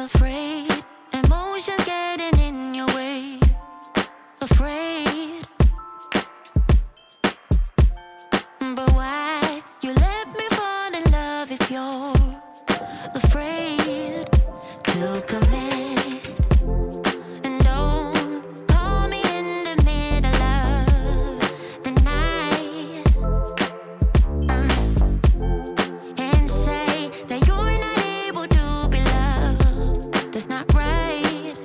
afraid. Emotions getting in your way. Afraid. But why you let me fall in love if you're afraid to commit? And don't call me in the middle of the night and say that you're not able to be loved. That's not right.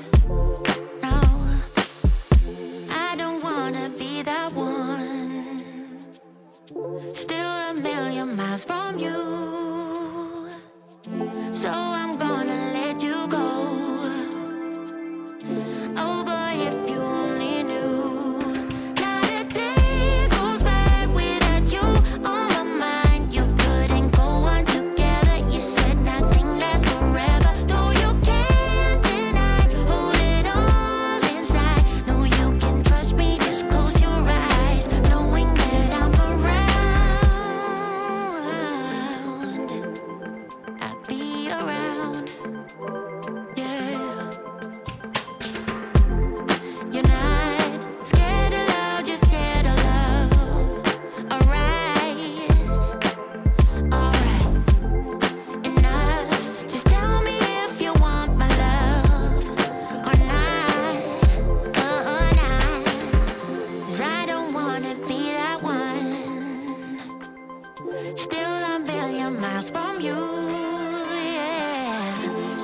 No, I don't wanna be that one. Still a million miles from you. So I'm gonna let you go. Oh boy, if you only knew. Not a day goes by without you on my mind. You couldn't go on together. You said nothing lasts forever. Though you can't deny, hold it all inside. No, you can trust me, just close your eyes, knowing that I'm around. I'll be around, yeah. You're not scared of love, just scared of love. Alright, alright, enough. Just tell me if you want my love or not, or not. 'Cause I don't wanna be that one. Still a million miles from you, yeah.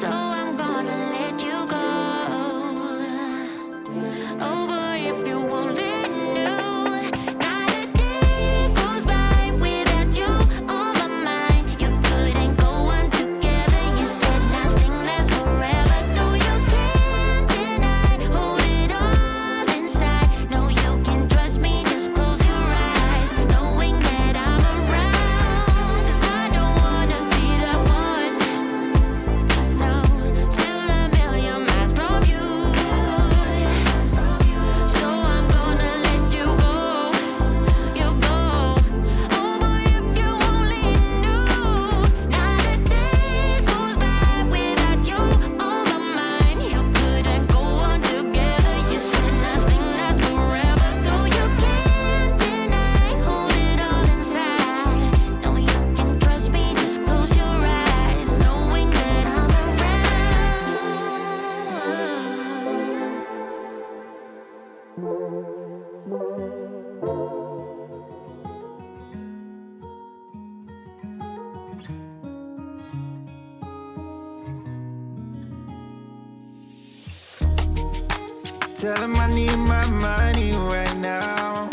So I'm gonna let you go. Oh boy, if you only knew. Not a day goes by without you on my mind. You couldn't go on together. You said nothing lasts forever. Though you can't deny, hold it all inside. No, you can trust me, just close your eyes, knowing that I'm around. 'Cause I don't wanna be that one. No, still a million miles from you. So I'm gonna let you go. You go. Oh boy, if you only knew. Not a day goes by without you on my mind. You couldn't go on together. You said nothing lasts forever. Though you can't deny, hold it all inside. No, you can trust me, just close your eyes, knowing that I'm Tell him I need my money right now.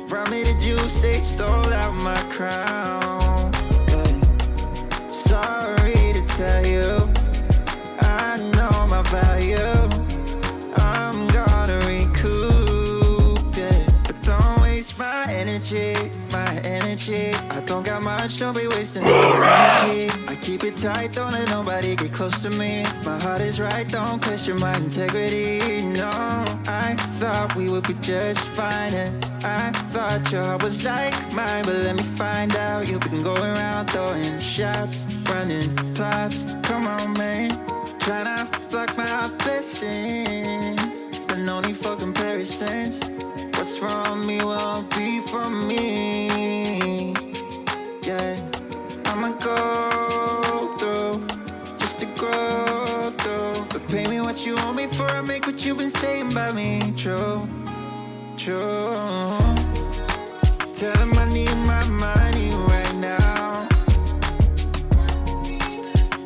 Promise you they stole out my crown. Yeah. Sorry to tell you, I know my value. I'm gonna recoup, yeah. But don't waste my energy, my energy. I don't got much, don't be wasting energy. I keep it tight, don't let nobody get close to me. My heart is right, don't question my integrity. No, I thought we would be just fine, and I thought your heart was like mine. But let me find out, you've been going around throwing shots, running plots. Come on, man, tryna block my blessings, but no need for comparisons. What's from me won't be from me. Yeah, I'ma go through just to grow through. But pay me what you owe me for, I make what you've been saying about me true, true. Tell him I need my money right now.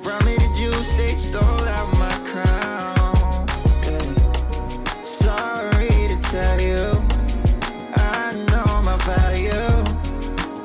Promise you they stole out my crown. Yeah. Sorry to tell you, I know my value.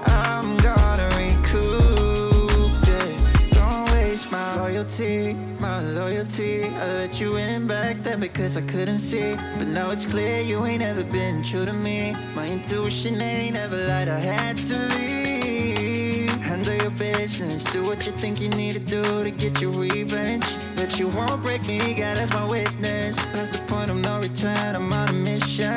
I'm gonna recoup, yeah. Don't waste my loyalty, my loyalty. I let you in back then because I couldn't see, but now it's clear you ain't ever been true to me. My intuition ain't ever lied, I had to leave. Handle your business, do what you think you need to do to get your revenge. But you won't break me, God as my witness. Past the point of no return, I'm on a mission.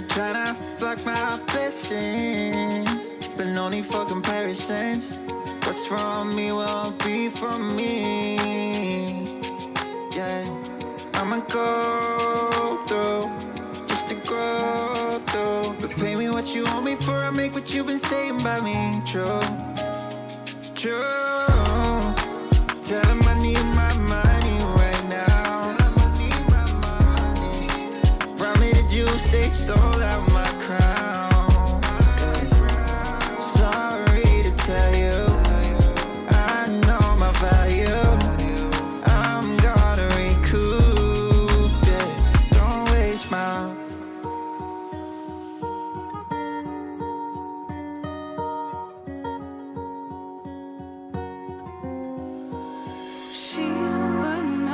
Tryna block my blessings, but no need for comparisons. What's from me won't be from me. Yeah, I'ma go through just to grow through. But pay me what you owe me for, I make what you've been saying about me true. True. Tell him I need my money right now. Remind me that you stay stole out my crown. Sorry to tell you, I know my value. I'm gonna recoup it. Don't waste my. She's putting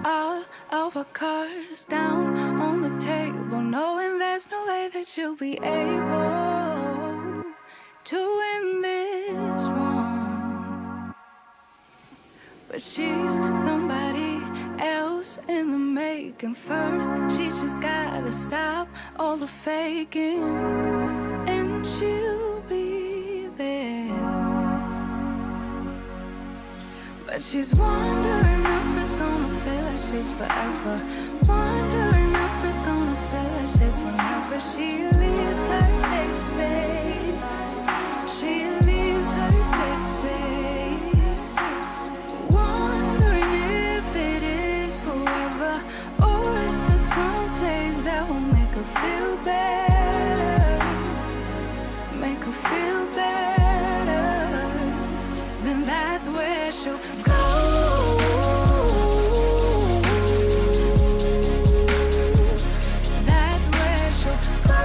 all of her cards down on the table, knowing there's no way that she'll be able to win this one. But she's somebody else in the making. First, she just gotta stop all the faking, and she'll be there. But she's wondering if it's gonna feel like she's forever. Wondering if it's gonna feel like this whenever she leaves her safe space. She leaves her safe space. Wondering if it is forever, or is there some place that will make her feel better? Make her feel better. Then that's where she'll go. That's where she'll go.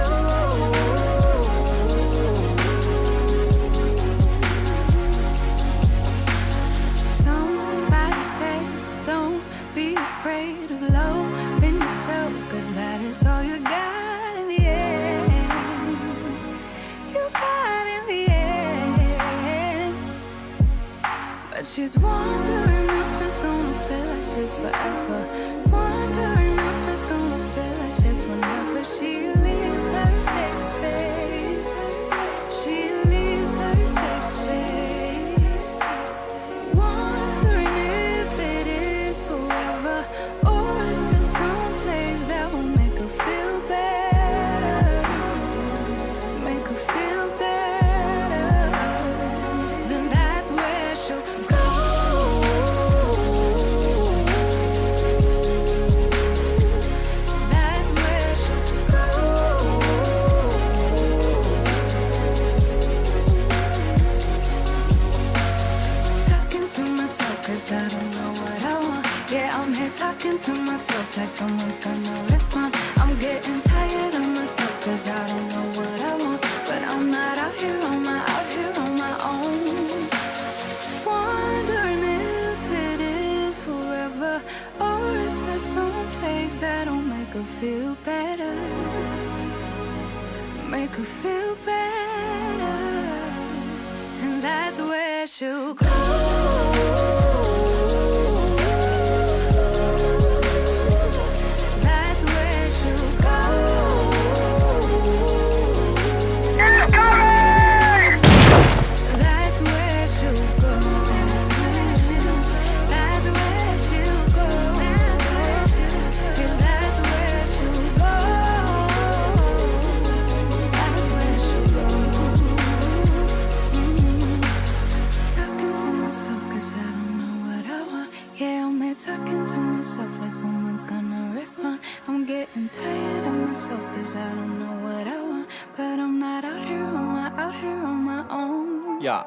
Somebody say, don't be afraid of loving yourself, 'cause that is all you got in the end. You got in the end. But she's wondering if it's gonna feel like she's forever. Wondering if it's gonna feel like this whenever she leaves her safe space. She leaves her safe space. Wondering if it is forever, or is there some place that will make her feel better? Make her feel better. Then that's where she'll go. That's where she'll go. Talking to myself 'cause I don't know what I want. Yeah, I'm here talking to myself like someone's gonna respond. I'm getting tired of myself 'cause I don't know what I want. But I'm not out here on my own. Wondering if it is forever, or is there some place that'll make her feel better? Make her feel better. And that's where she'll go. That's where she'll go. That's where she'll go. That's where she'll go. Yeah, that's where she'll go. That's where she'll go. Talking to myself 'cause I don't know what I want. Yeah, I'm here talking to myself like someone's gonna respond. I'm getting tired of myself 'cause I don't know what I want. But I'm not out here on my own. Yeah.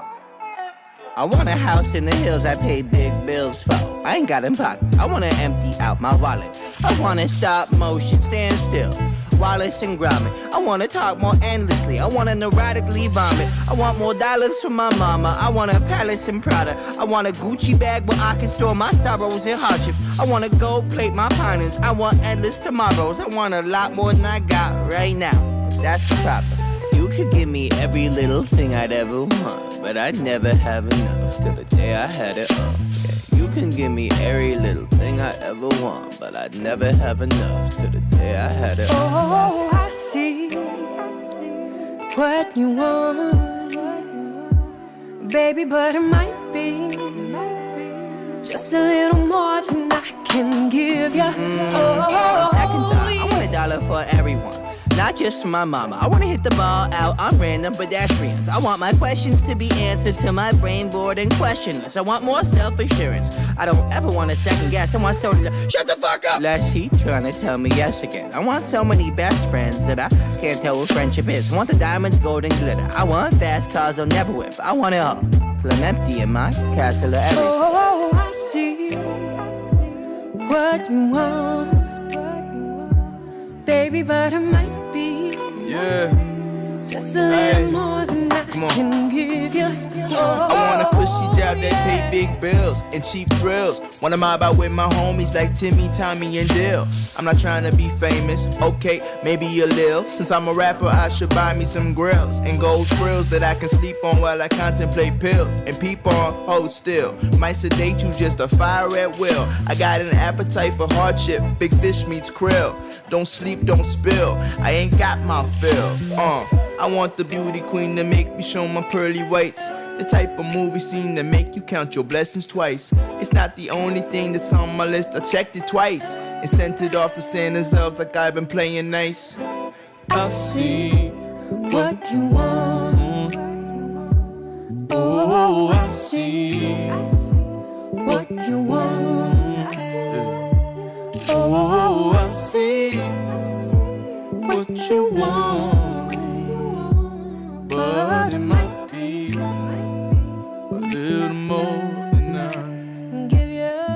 I want a house in the hills I pay big bills for. I ain't got in pocket. I wanna empty out my wallet. I wanna stop motion, stand still. Wallace and Gromit. I wanna talk more endlessly. I wanna neurotically vomit. I want more dollars from my mama. I want a palace in Prada. I want a Gucci bag where I can store my sorrows and hardships. I wanna gold plate my finance. I want endless tomorrows. I want a lot more than I got right now. But that's the problem. You could give me every little thing I'd ever want, but I'd never have enough till the day I had it all. Yeah, you can give me every little thing I ever want, but I'd never have enough till the day I had it all. Oh, I see what you want, baby, but it might be just a little more than I can give you. On second thought, I want $1 for everyone, not just for my mama. I want to hit the ball out on random pedestrians. I want my questions to be answered to my brain bored and questionless. I want more self-assurance. I don't ever want to second guess. I want so shut the fuck up. Less heat trying to tell me yes again. I want so many best friends that I can't tell what friendship is. I want the diamonds, gold, and glitter. I want fast cars I'll never whip. I want it all till I'm empty in my castle of everything. Oh, I see what you want, baby, but it might be just a little more than I can give you. I want a cushy job that pay big bills and cheap thrills. Wanna mob out with my homies like Timmy, Tommy, and Dill. I'm not trying to be famous, okay, maybe a lil. Since I'm a rapper, I should buy me some grills and gold frills that I can sleep on while I contemplate pills and peep on, hold still. Might sedate you, just a fire at will. I got an appetite for hardship, big fish meets krill. Don't sleep, don't spill, I ain't got my fill. I want the beauty queen to make me show my pearly whites. The type of movie scene that make you count your blessings twice. It's not the only thing that's on my list, I checked it twice and sent it off to Santa's elves like I've been playing nice. I see what you want. Oh, I see what you want. Oh, I see what you want. But it might be A little more than I give you.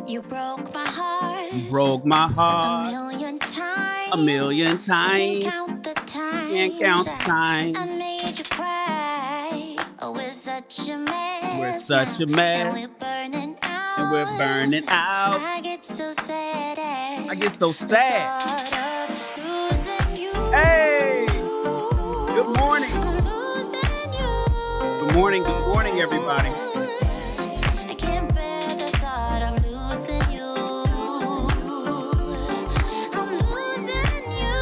You broke my heart. Broke my A heart million times. a million times. Can't count the times. Can't count the times. I made you cry. Oh, we're such a mess. We're such a now. mess. And we're burning out. And we're burning out. I get so sad. I get so sad. Thought of losing you. Hey! Good morning. I'm losing you. Good morning, everybody. I can't bear the thought of losing you. I'm losing you.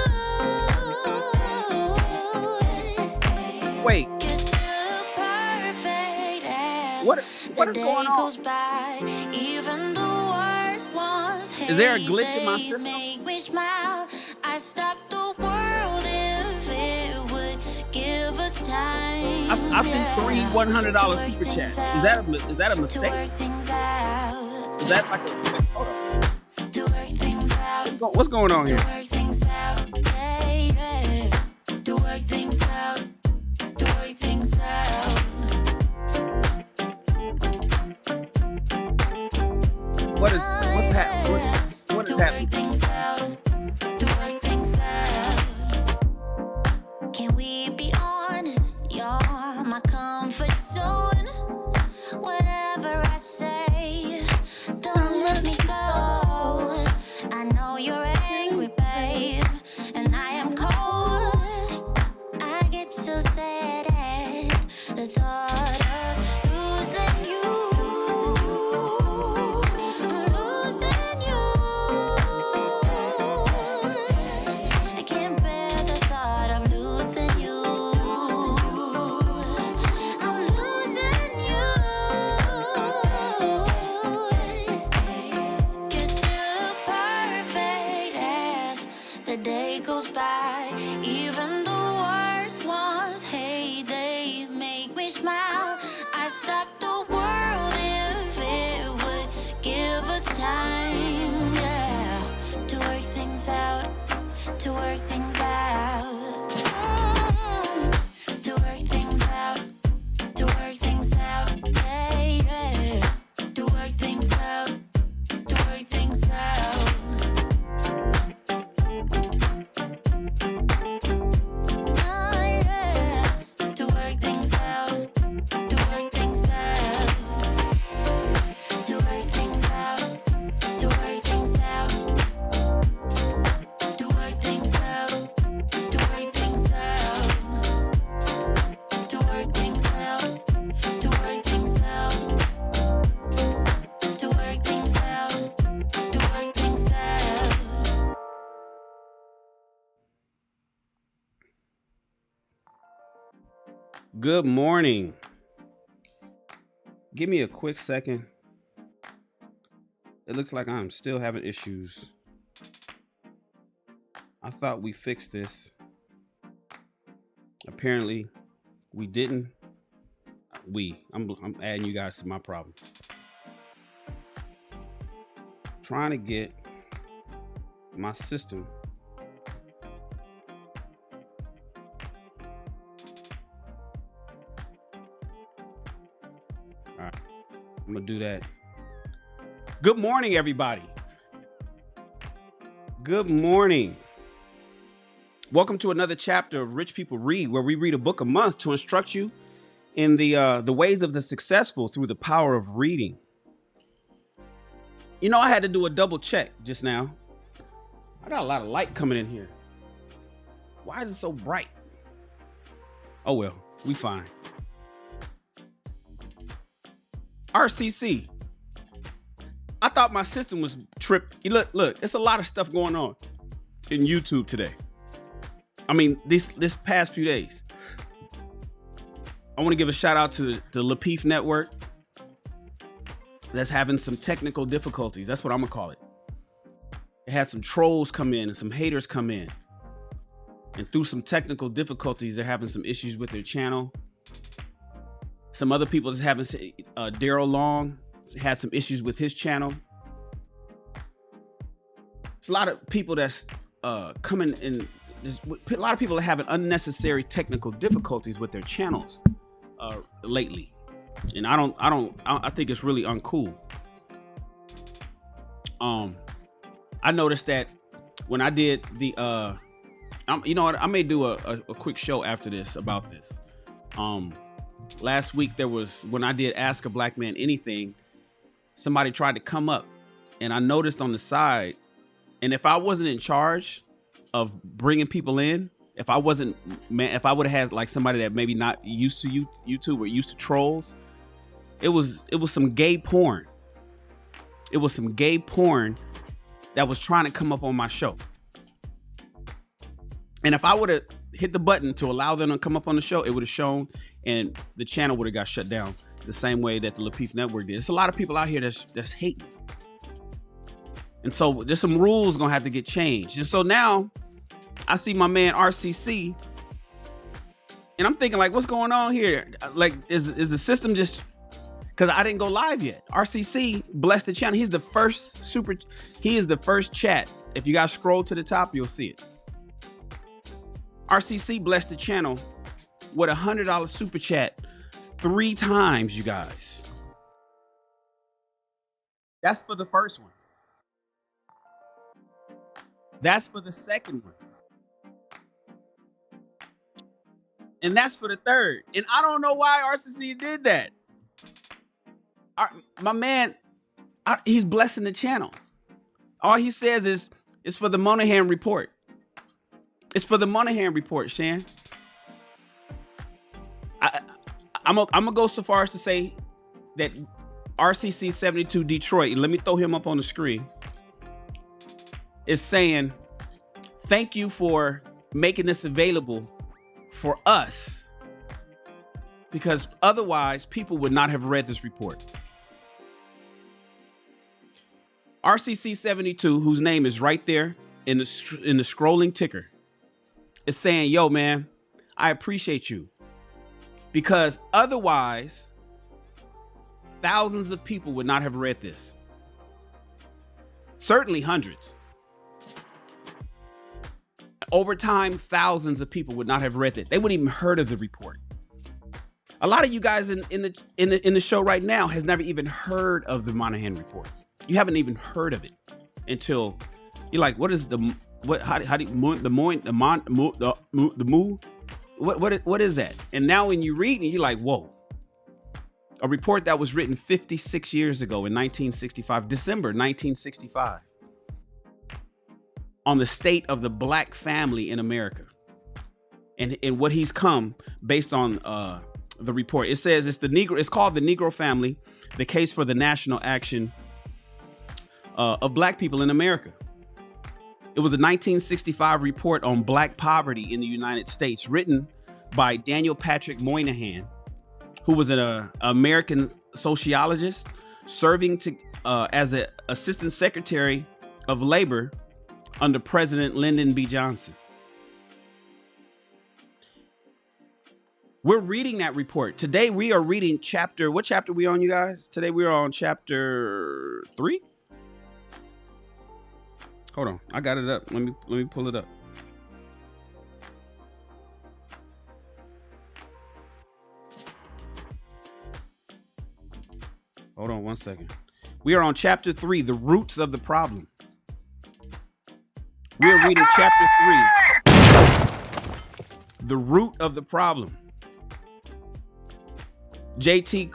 Wait, You're still perfect as what the is day going on? goes by. Even the worst ones Is there a hate, glitch in my they system? make me smile. I stopped the world if it would give us time. I sent three $100 super chats. Is that a to mistake? work things out. Is that like a hold on. To work things out. What's going on To here? work things out. Yeah. To work things out. To work things out. What's happening? What is happening? To work things out. Can we be honest? You're my comfort zone. Whatever I say, don't let me go. I know you're angry, babe, and I am cold. I get so sad at the thought of losing you. I'm losing you. I can't bear the thought of losing you. I'm losing you. You're still perfect as the day goes by. Even the worst ones hate, they make me smile. I stopped the world if it would give us time, yeah, to work things out, to work things out. To work things out, to work things out, yeah, yeah. To work things out, to work things out. Oh, yeah. To work things out, to work things out. To work things out, to work things out. To work things out. Good morning. Give me a quick second. It looks like I'm still having issues. I thought we fixed this. Apparently, we didn't. I'm adding you guys to my problem. Trying to get my system all right, I'm gonna do that. Good morning, everybody. Good morning. Welcome to another chapter of Rich People Read, where we read a book a month to instruct you in the ways of the successful through the power of reading. You know, I had to do a double check just now. I got a lot of light coming in here. Why is it so bright? Oh well, we fine. RCC. I thought my system was tripped. Look, it's a lot of stuff going on in YouTube today. I mean, this past few days. I want to give a shout out to the Nupe network that's having some technical difficulties. That's what I'm gonna call it. It had some trolls come in and some haters come in. And through some technical difficulties, they're having some issues with their channel. Some other people just having, Daryl Long had some issues with his channel. It's a lot of people that's coming in. A lot of people are having unnecessary technical difficulties with their channels lately. And I think it's really uncool. I noticed that when I did the, you know what, I may do a quick show after this about this. Last week there was, when I did Ask a Black Man Anything, somebody tried to come up and I noticed on the side, and if I wasn't in charge of bringing people in, if I would have had like somebody that maybe not used to YouTube or used to trolls, it was some gay porn. It was some gay porn that was trying to come up on my show. And if I would have hit the button to allow them to come up on the show, it would have shown and the channel would have got shut down the same way that the Nupe network did. There's a lot of people out here that's hating. And so there's some rules gonna have to get changed. And so now I see my man RCC and I'm thinking like, what's going on here? Like, is the system just, because I didn't go live yet. RCC blessed the channel. He is the first chat. If you guys scroll to the top, you'll see it. RCC blessed the channel with $100 super chat 3 times, you guys. That's for the first one. That's for the second one. And that's for the third. And I don't know why RCC did that. My man, he's blessing the channel. All he says is, it's for the Moynihan Report. It's for the Moynihan Report, Shan. I'm gonna go so far as to say that RCC 72 Detroit, let me throw him up on the screen, is saying, thank you for making this available for us, because otherwise people would not have read this report. RCC 72, whose name is right there in the scrolling ticker, is saying, yo, man, I appreciate you, because otherwise thousands of people would not have read this. Certainly hundreds. Over time, thousands of people would not have read it. They wouldn't even heard of the report. A lot of you guys in the show right now has never even heard of the Moynihan Report. You haven't even heard of it until you're like, what is the what? How do you, what is that? And now when you read it, you're like, whoa. A report that was written 56 years ago in 1965, December 1965, on the state of the Black family in America, and what he's come based on the report. It says it's called the Negro Family, the case for the national action of Black people in America. It was a 1965 report on Black poverty in the United States, written by Daniel Patrick Moynihan, who was an American sociologist serving as an assistant secretary of labor under President Lyndon B. Johnson. We're reading that report. Today we are reading what chapter we on, you guys? Today we are on chapter 3. Hold on, I got it up. Let me pull it up. Hold on one second. We are on chapter 3, the roots of the problem. We are reading chapter 3, the root of the problem. JT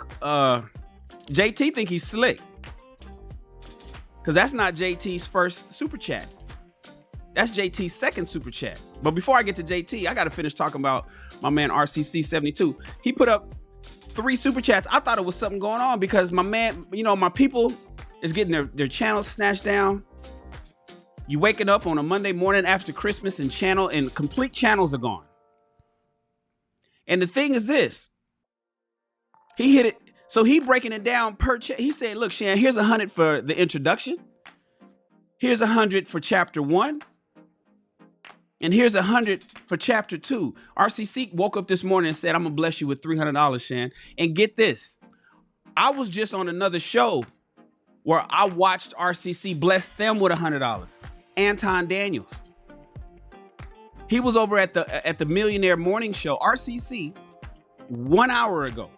think he's slick, because that's not JT's first super chat. That's JT's second super chat. But before I get to JT, I got to finish talking about my man RCC 72. He put up 3 super chats. I thought it was something going on because my man, my people is getting their channels snatched down. You waking up on a Monday morning after Christmas and complete channels are gone. And the thing is this, he hit it. So he breaking it down per chat. He said, look, Shan, here's 100 for the introduction. Here's 100 for chapter 1. And here's 100 for chapter 2. RCC woke up this morning and said, I'm gonna bless you with $300, Shan. And get this, I was just on another show where I watched RCC bless them with $100. Anton Daniels. He was over at the Millionaire Morning Show. RCC 1 hour ago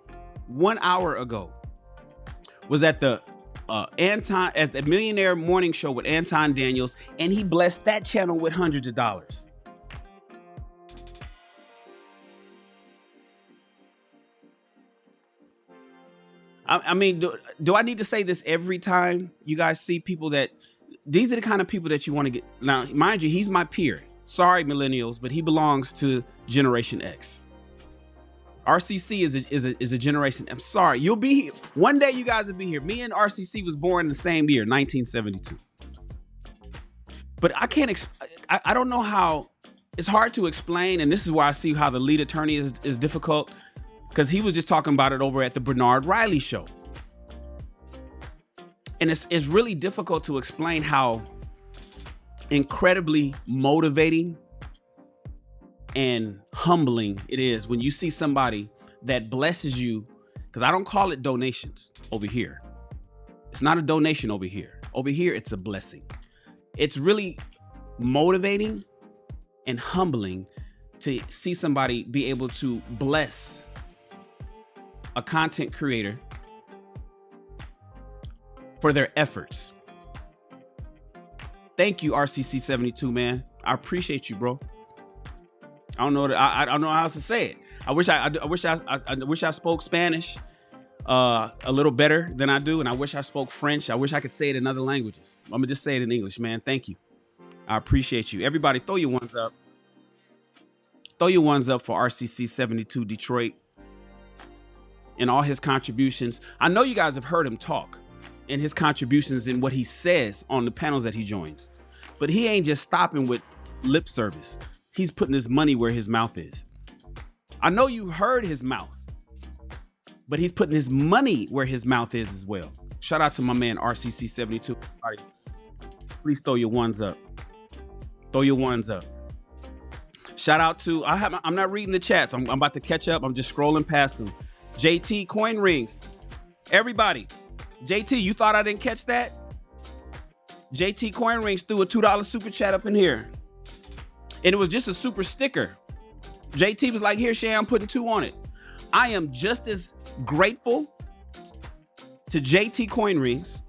was at the Millionaire Morning Show with Anton Daniels, and he blessed that channel with hundreds of dollars. I mean, do I need to say this every time you guys see people that these are the kind of people that you want to get? Now, mind you, he's my peer. Sorry, millennials, but he belongs to Generation X. RCC is a generation. I'm sorry, you'll be here one day. You guys will be here. Me and RCC was born the same year, 1972. But I can't. I don't know how. It's hard to explain, and this is why I see how the lead attorney is difficult, because he was just talking about it over at the Bernard Riley show, and it's really difficult to explain how incredibly motivating and humbling it is when you see somebody that blesses you, because I don't call it donations over here. It's not a donation over here. Over here, it's a blessing. It's really motivating and humbling to see somebody be able to bless a content creator for their efforts. Thank you, RCC 72, man. I appreciate you, bro. I don't know. I don't know how else to say it. I wish I spoke Spanish a little better than I do, and I wish I spoke French. I wish I could say it in other languages. I'm gonna just say it in English, man. Thank you. I appreciate you. Everybody, throw your ones up. Throw your ones up for RCC 72 Detroit and all his contributions. I know you guys have heard him talk and his contributions and what he says on the panels that he joins, but he ain't just stopping with lip service. He's putting his money where his mouth is. I know you heard his mouth, but he's putting his money where his mouth is as well. Shout out to my man RCC 72. Please throw your ones up. Throw your ones up. Shout out to, I'm not reading the chats. I'm about to catch up. I'm just scrolling past them. JT Coin Rings. Everybody. JT, you thought I didn't catch that? JT Coin Rings threw a $2 super chat up in here. And it was just a super sticker. JT was like, here, Shay, I'm putting 2 on it. I am just as grateful to JT Coin Rings,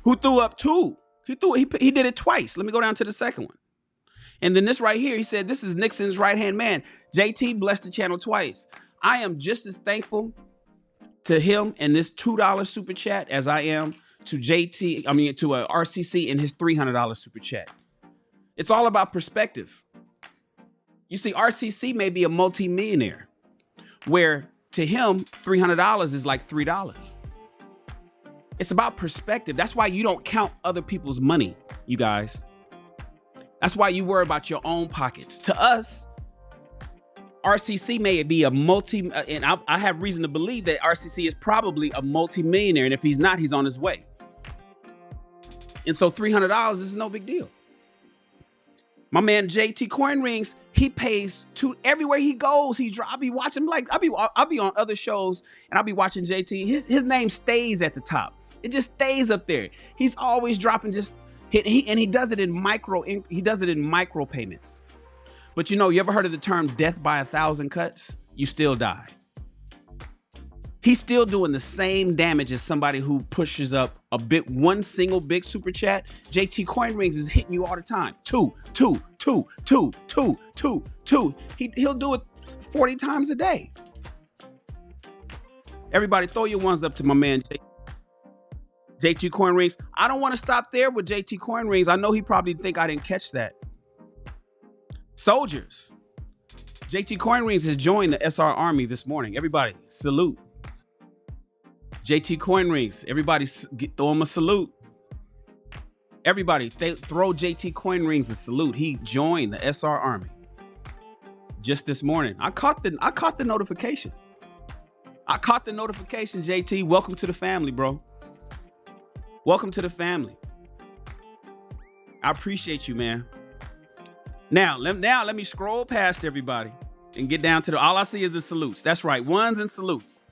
who threw up 2. He did it twice. Let me go down to the second one. And then this right here, he said, this is Nixon's right-hand man. JT blessed the channel twice. I am just as thankful to him and this $2 super chat as I am to RCC and his $300 super chat. It's all about perspective. You see, RCC may be a multi-millionaire, where to him, $300 is like $3. It's about perspective. That's why you don't count other people's money, you guys. That's why you worry about your own pockets. To us, RCC may be a and I have reason to believe that RCC is probably a multi-millionaire. And if he's not, he's on his way. And so $300 is no big deal. My man JT Coin Rings, he pays to everywhere he goes. I'll be watching, like I'll be on other shows and I'll be watching JT. His name stays at the top. It just stays up there. He's always dropping he does it in micro payments. But you ever heard of the term death by 1,000 cuts? You still die. He's still doing the same damage as somebody who pushes up one single big super chat. JT Coin Rings is hitting you all the time. Two. He'll do it 40 times a day. Everybody throw your ones up to my man JT Coin Rings. I don't want to stop there with JT Coin Rings. I know he probably think I didn't catch that. Soldiers. JT Coin Rings has joined the SR Army this morning. Everybody, salute. JT Coin Rings. Everybody throw him a salute. Everybody throw JT Coin Rings a salute. He joined the SR Army just this morning. I caught the notification. JT. Welcome to the family, bro. Welcome to the family. I appreciate you, man. Now let me scroll past everybody and get down to all I see is the salutes. That's right. Ones and salutes.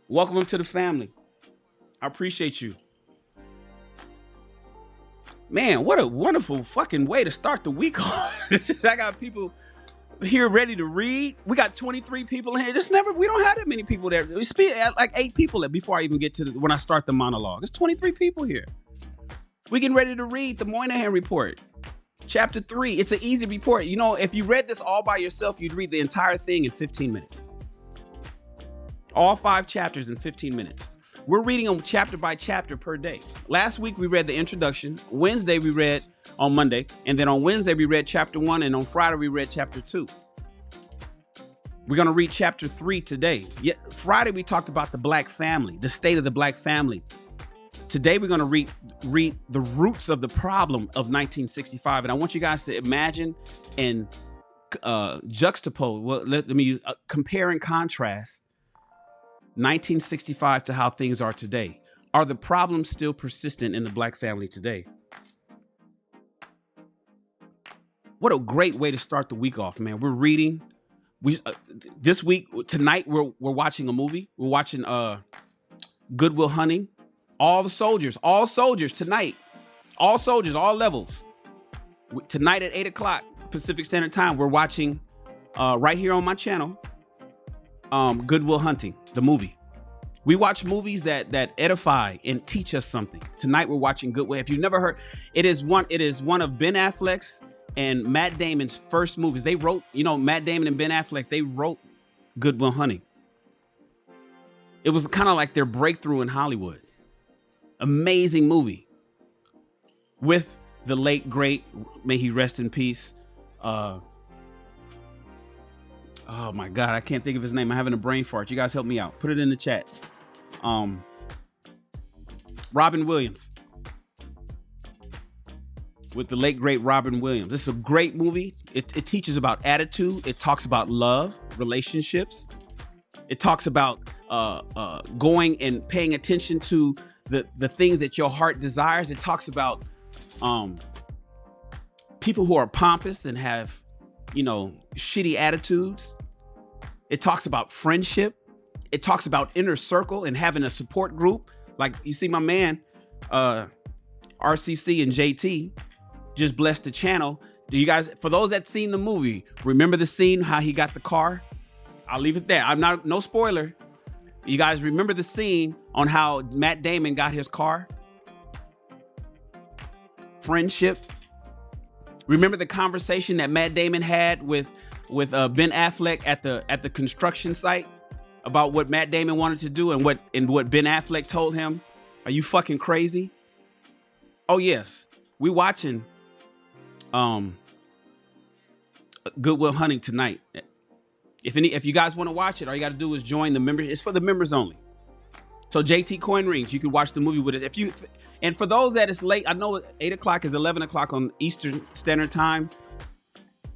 Welcome to the family. I appreciate you. Man, what a wonderful fucking way to start the week off. I got people here ready to read. We got 23 people in here. We don't have that many people there. We speak like 8 people before I even get to when I start the monologue. There's 23 people here. We getting ready to read the Moynihan Report. Chapter 3, it's an easy report. If you read this all by yourself, you'd read the entire thing in 15 minutes. All 5 chapters in 15 minutes. We're reading them chapter by chapter per day. Last week, we read the introduction. Wednesday, we read on Monday. And then on Wednesday, we read chapter 1. And on Friday, we read chapter 2. We're going to read chapter 3 today. Friday, we talked about the Black family, the state of the Black family. Today, we're going to read the roots of the problem of 1965. And I want you guys to imagine and juxtapose, let me use, compare and contrast 1965 to how things are today. Are the problems still persistent in the Black family today? What a great way to start the week off, man. We're reading. This week, tonight, we're watching a movie. We're watching Good Will Hunting. All soldiers tonight. All soldiers, all levels. Tonight at 8 o'clock Pacific Standard Time, we're watching right here on my channel, Good Will Hunting, the movie. We watch movies that edify and teach us something. Tonight we're watching Good Will. If you've never heard, it is one of Ben Affleck's and Matt Damon's first movies. They wrote, Matt Damon and Ben Affleck, they wrote Good Will Hunting. It was kind of like their breakthrough in Hollywood. Amazing movie with the late, great, may he rest in peace. Oh my God, I can't think of his name. I'm having a brain fart. You guys help me out. Put it in the chat. Robin Williams. With the late, great Robin Williams. This is a great movie. It teaches about attitude. It talks about love, relationships. It talks about going and paying attention to the things that your heart desires. It talks about people who are pompous and have, shitty attitudes. It talks about friendship. It talks about inner circle and having a support group. Like you see my man, RCC and JT just blessed the channel. Do you guys, for those that seen the movie, remember the scene, how he got the car? I'll leave it there. No spoiler. You guys remember the scene on how Matt Damon got his car? Friendship. Remember the conversation that Matt Damon had with Ben Affleck at the construction site about what Matt Damon wanted to do and what Ben Affleck told him? Are you fucking crazy? Oh yes, we watching Good Will Hunting tonight. If you guys want to watch it, all you got to do is join the members. It's for the members only. So JT Coin Rings, you can watch the movie with us. And for those that it's late, I know 8 o'clock is 11 o'clock on Eastern Standard Time.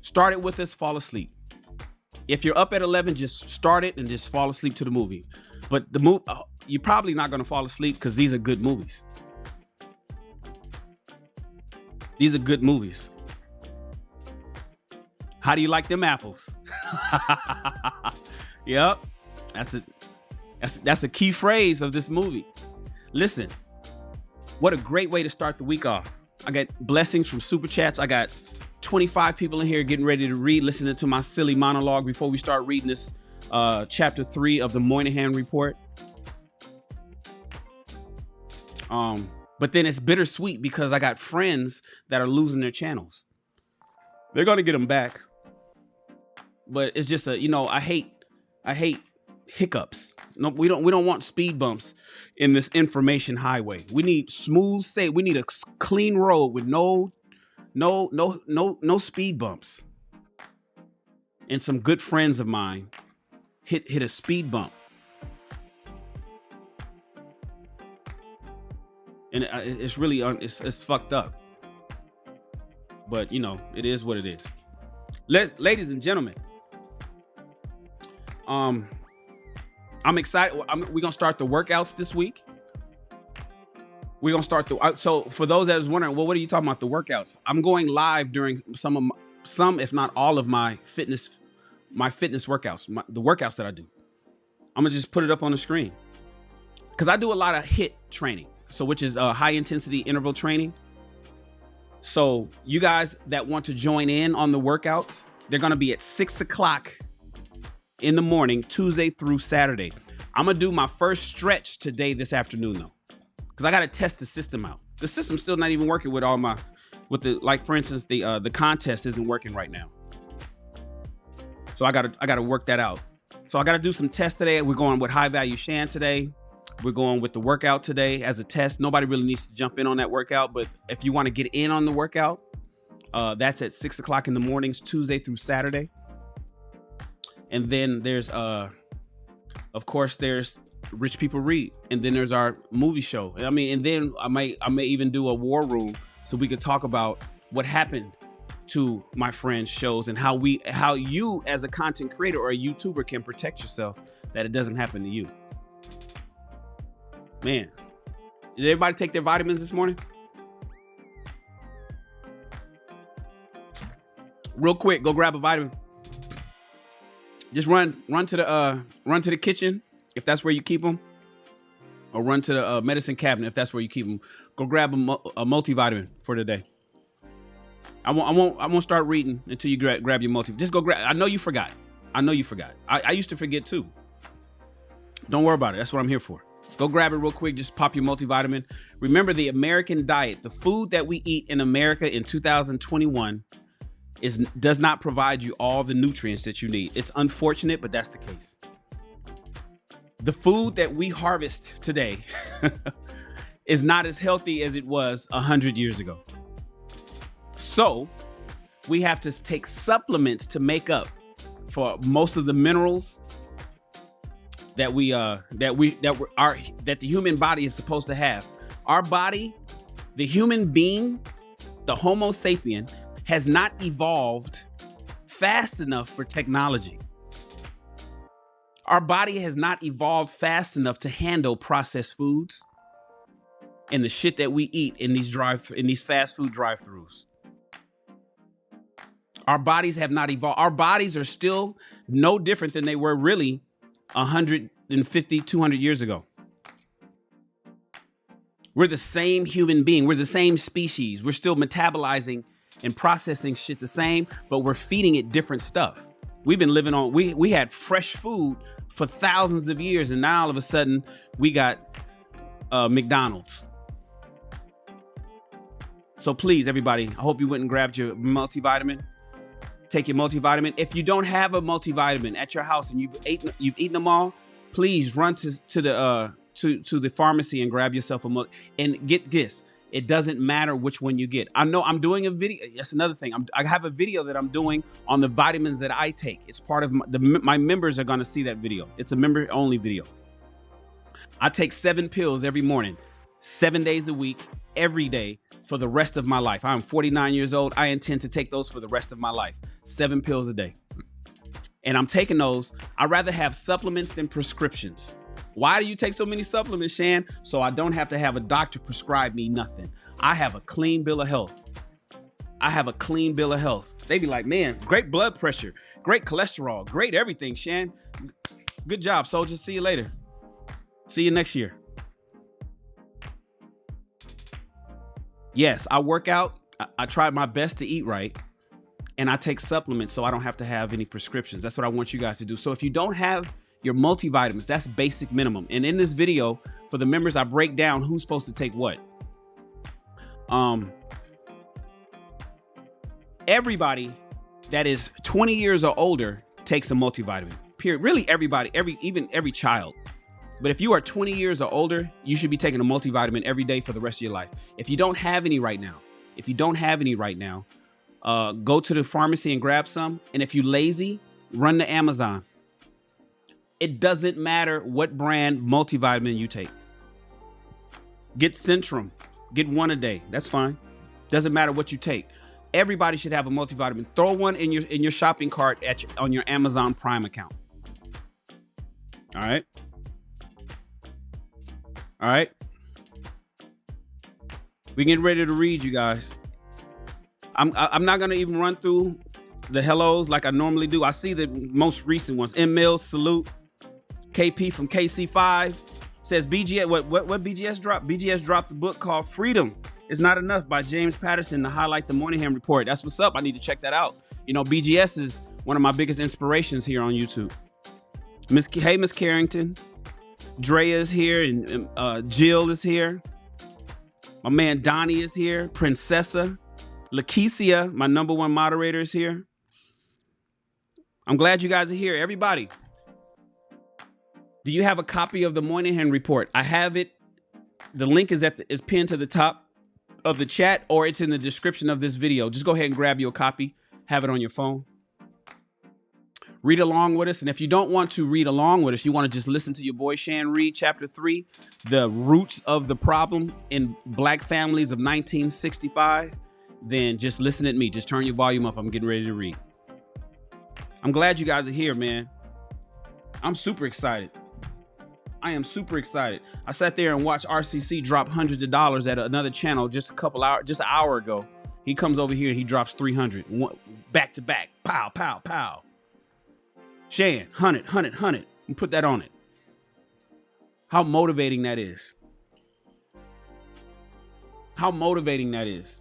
Start it with us, fall asleep. If you're up at 11, just start it and just fall asleep to the movie. But the movie, you're probably not going to fall asleep because these are good movies. These are good movies. How do you like them apples? Yep. That's a key phrase of this movie. Listen, what a great way to start the week off. I got blessings from Super Chats. I got 25 people in here getting ready to read, listening to my silly monologue before we start reading this chapter 3 of the Moynihan Report. But then it's bittersweet because I got friends that are losing their channels. They're gonna get them back, but it's just I hate hiccups. No, we don't want speed bumps in this information highway. We need smooth we need a clean road with no speed bumps. And some good friends of mine hit a speed bump. And it's really it's fucked up. But it is what it is. Ladies and gentlemen, I'm excited. We're gonna start the workouts this week. We're gonna start so for those that was wondering, well, what are you talking about, the workouts? I'm going live during some, if not all of my fitness workouts, the workouts that I do. I'm gonna just put it up on the screen because I do a lot of HIIT training, so which is high intensity interval training. So you guys that want to join in on the workouts, they're gonna be at 6 o'clock in the morning, Tuesday through Saturday. I'm gonna do my first stretch today, this afternoon though, because I gotta test the system out. The system's still not even working with for instance, the contest isn't working right now. So I gotta work that out. So I gotta do some tests today. We're going with high value Shan today. We're going with the workout today as a test. Nobody really needs to jump in on that workout, but if you want to get in on the workout, that's at 6 o'clock in the mornings, Tuesday through Saturday. And then there's of course there's Rich People Read, and then there's our movie show. I mean, and then I may even do a war room so we could talk about what happened to my friends' shows and how you as a content creator or a YouTuber can protect yourself that it doesn't happen to you. Man, did everybody take their vitamins this morning? Real quick, go grab a vitamin. Just run to the kitchen if that's where you keep them, or run to the medicine cabinet if that's where you keep them. Go grab a multivitamin for today. I won't start reading until you grab your multivitamin. Just go grab. I know you forgot. I used to forget too. Don't worry about it. That's what I'm here for. Go grab it real quick. Just pop your multivitamin. Remember, the American diet, the food that we eat in America in 2021 does not provide you all the nutrients that you need. It's unfortunate, but that's the case. The food that we harvest today is not as healthy as it was 100 years ago. So we have to take supplements to make up for most of the minerals that the human body is supposed to have. Our body, the human being, the Homo sapien, has not evolved fast enough for technology. Our body has not evolved fast enough to handle processed foods and the shit that we eat in these fast food drive-thrus. Our bodies have not evolved. Our bodies are still no different than they were really 150, 200 years ago. We're the same human being. We're the same species. We're still metabolizing and processing shit the same, but we're feeding it different stuff. We've been living on, we had fresh food for thousands of years, and now all of a sudden we got McDonald's. So please, everybody, I hope you went and grabbed your multivitamin. Take your multivitamin. If you don't have a multivitamin at your house and you've eaten them all, please run to the pharmacy and grab yourself a and get this. It doesn't matter which one you get. I know I'm doing a video. That's another thing. I have a video that I'm doing on the vitamins that I take. It's part of my members are going to see that video. It's a member only video. I take 7 pills every morning, 7 days a week, every day for the rest of my life. I'm 49 years old. I intend to take those for the rest of my life. 7 pills a day. And I'm taking those. I'd rather have supplements than prescriptions. Why do you take so many supplements, Shan? So I don't have to have a doctor prescribe me nothing. I have a clean bill of health. I have a clean bill of health. They be like, man, great blood pressure, great cholesterol, great everything, Shan. Good job, soldier. See you later. See you next year. Yes, I work out. I try my best to eat right. And I take supplements so I don't have to have any prescriptions. That's what I want you guys to do. So if you don't have your multivitamins, that's basic minimum. And in this video, for the members, I break down who's supposed to take what. Everybody that is 20 years or older takes a multivitamin. Period. Really everybody, even every child. But if you are 20 years or older, you should be taking a multivitamin every day for the rest of your life. If you don't have any right now, go to the pharmacy and grab some. And if you're lazy, run to Amazon. It doesn't matter what brand multivitamin you take. Get Centrum. Get one a day. That's fine. Doesn't matter what you take. Everybody should have a multivitamin. Throw one in your shopping cart on your Amazon Prime account. All right. All right. We getting ready to read, you guys. I'm not gonna even run through the hellos like I normally do. I see the most recent ones. M Mills, salute. KP from KC5 says BGS. What BGS dropped? BGS dropped a book called Freedom Is Not Enough by James Patterson to highlight the Moynihan Report. That's what's up. I need to check that out. You know, BGS is one of my biggest inspirations here on YouTube. Hey, Miss Carrington. Drea is here and Jill is here. My man Donnie is here. Princessa. Lakeisha, my #1 moderator, is here. I'm glad you guys are here. Everybody, do you have a copy of the Moynihan Report? I have it. The link is pinned to the top of the chat, or it's in the description of this video. Just go ahead and grab your copy. Have it on your phone. Read along with us. And if you don't want to read along with us, you want to just listen to your boy Shan read chapter 3, The Roots of the Problem in Black Families of 1965, then just listen at me. Just turn your volume up. I'm getting ready to read. I'm glad you guys are here, man. I'm super excited. I am super excited. I sat there and watched RCC drop hundreds of dollars at another channel just an hour ago. He comes over here, he drops 300 back to back. Pow, pow, pow. Shan, 100, and put that on it. How motivating that is. How motivating that is.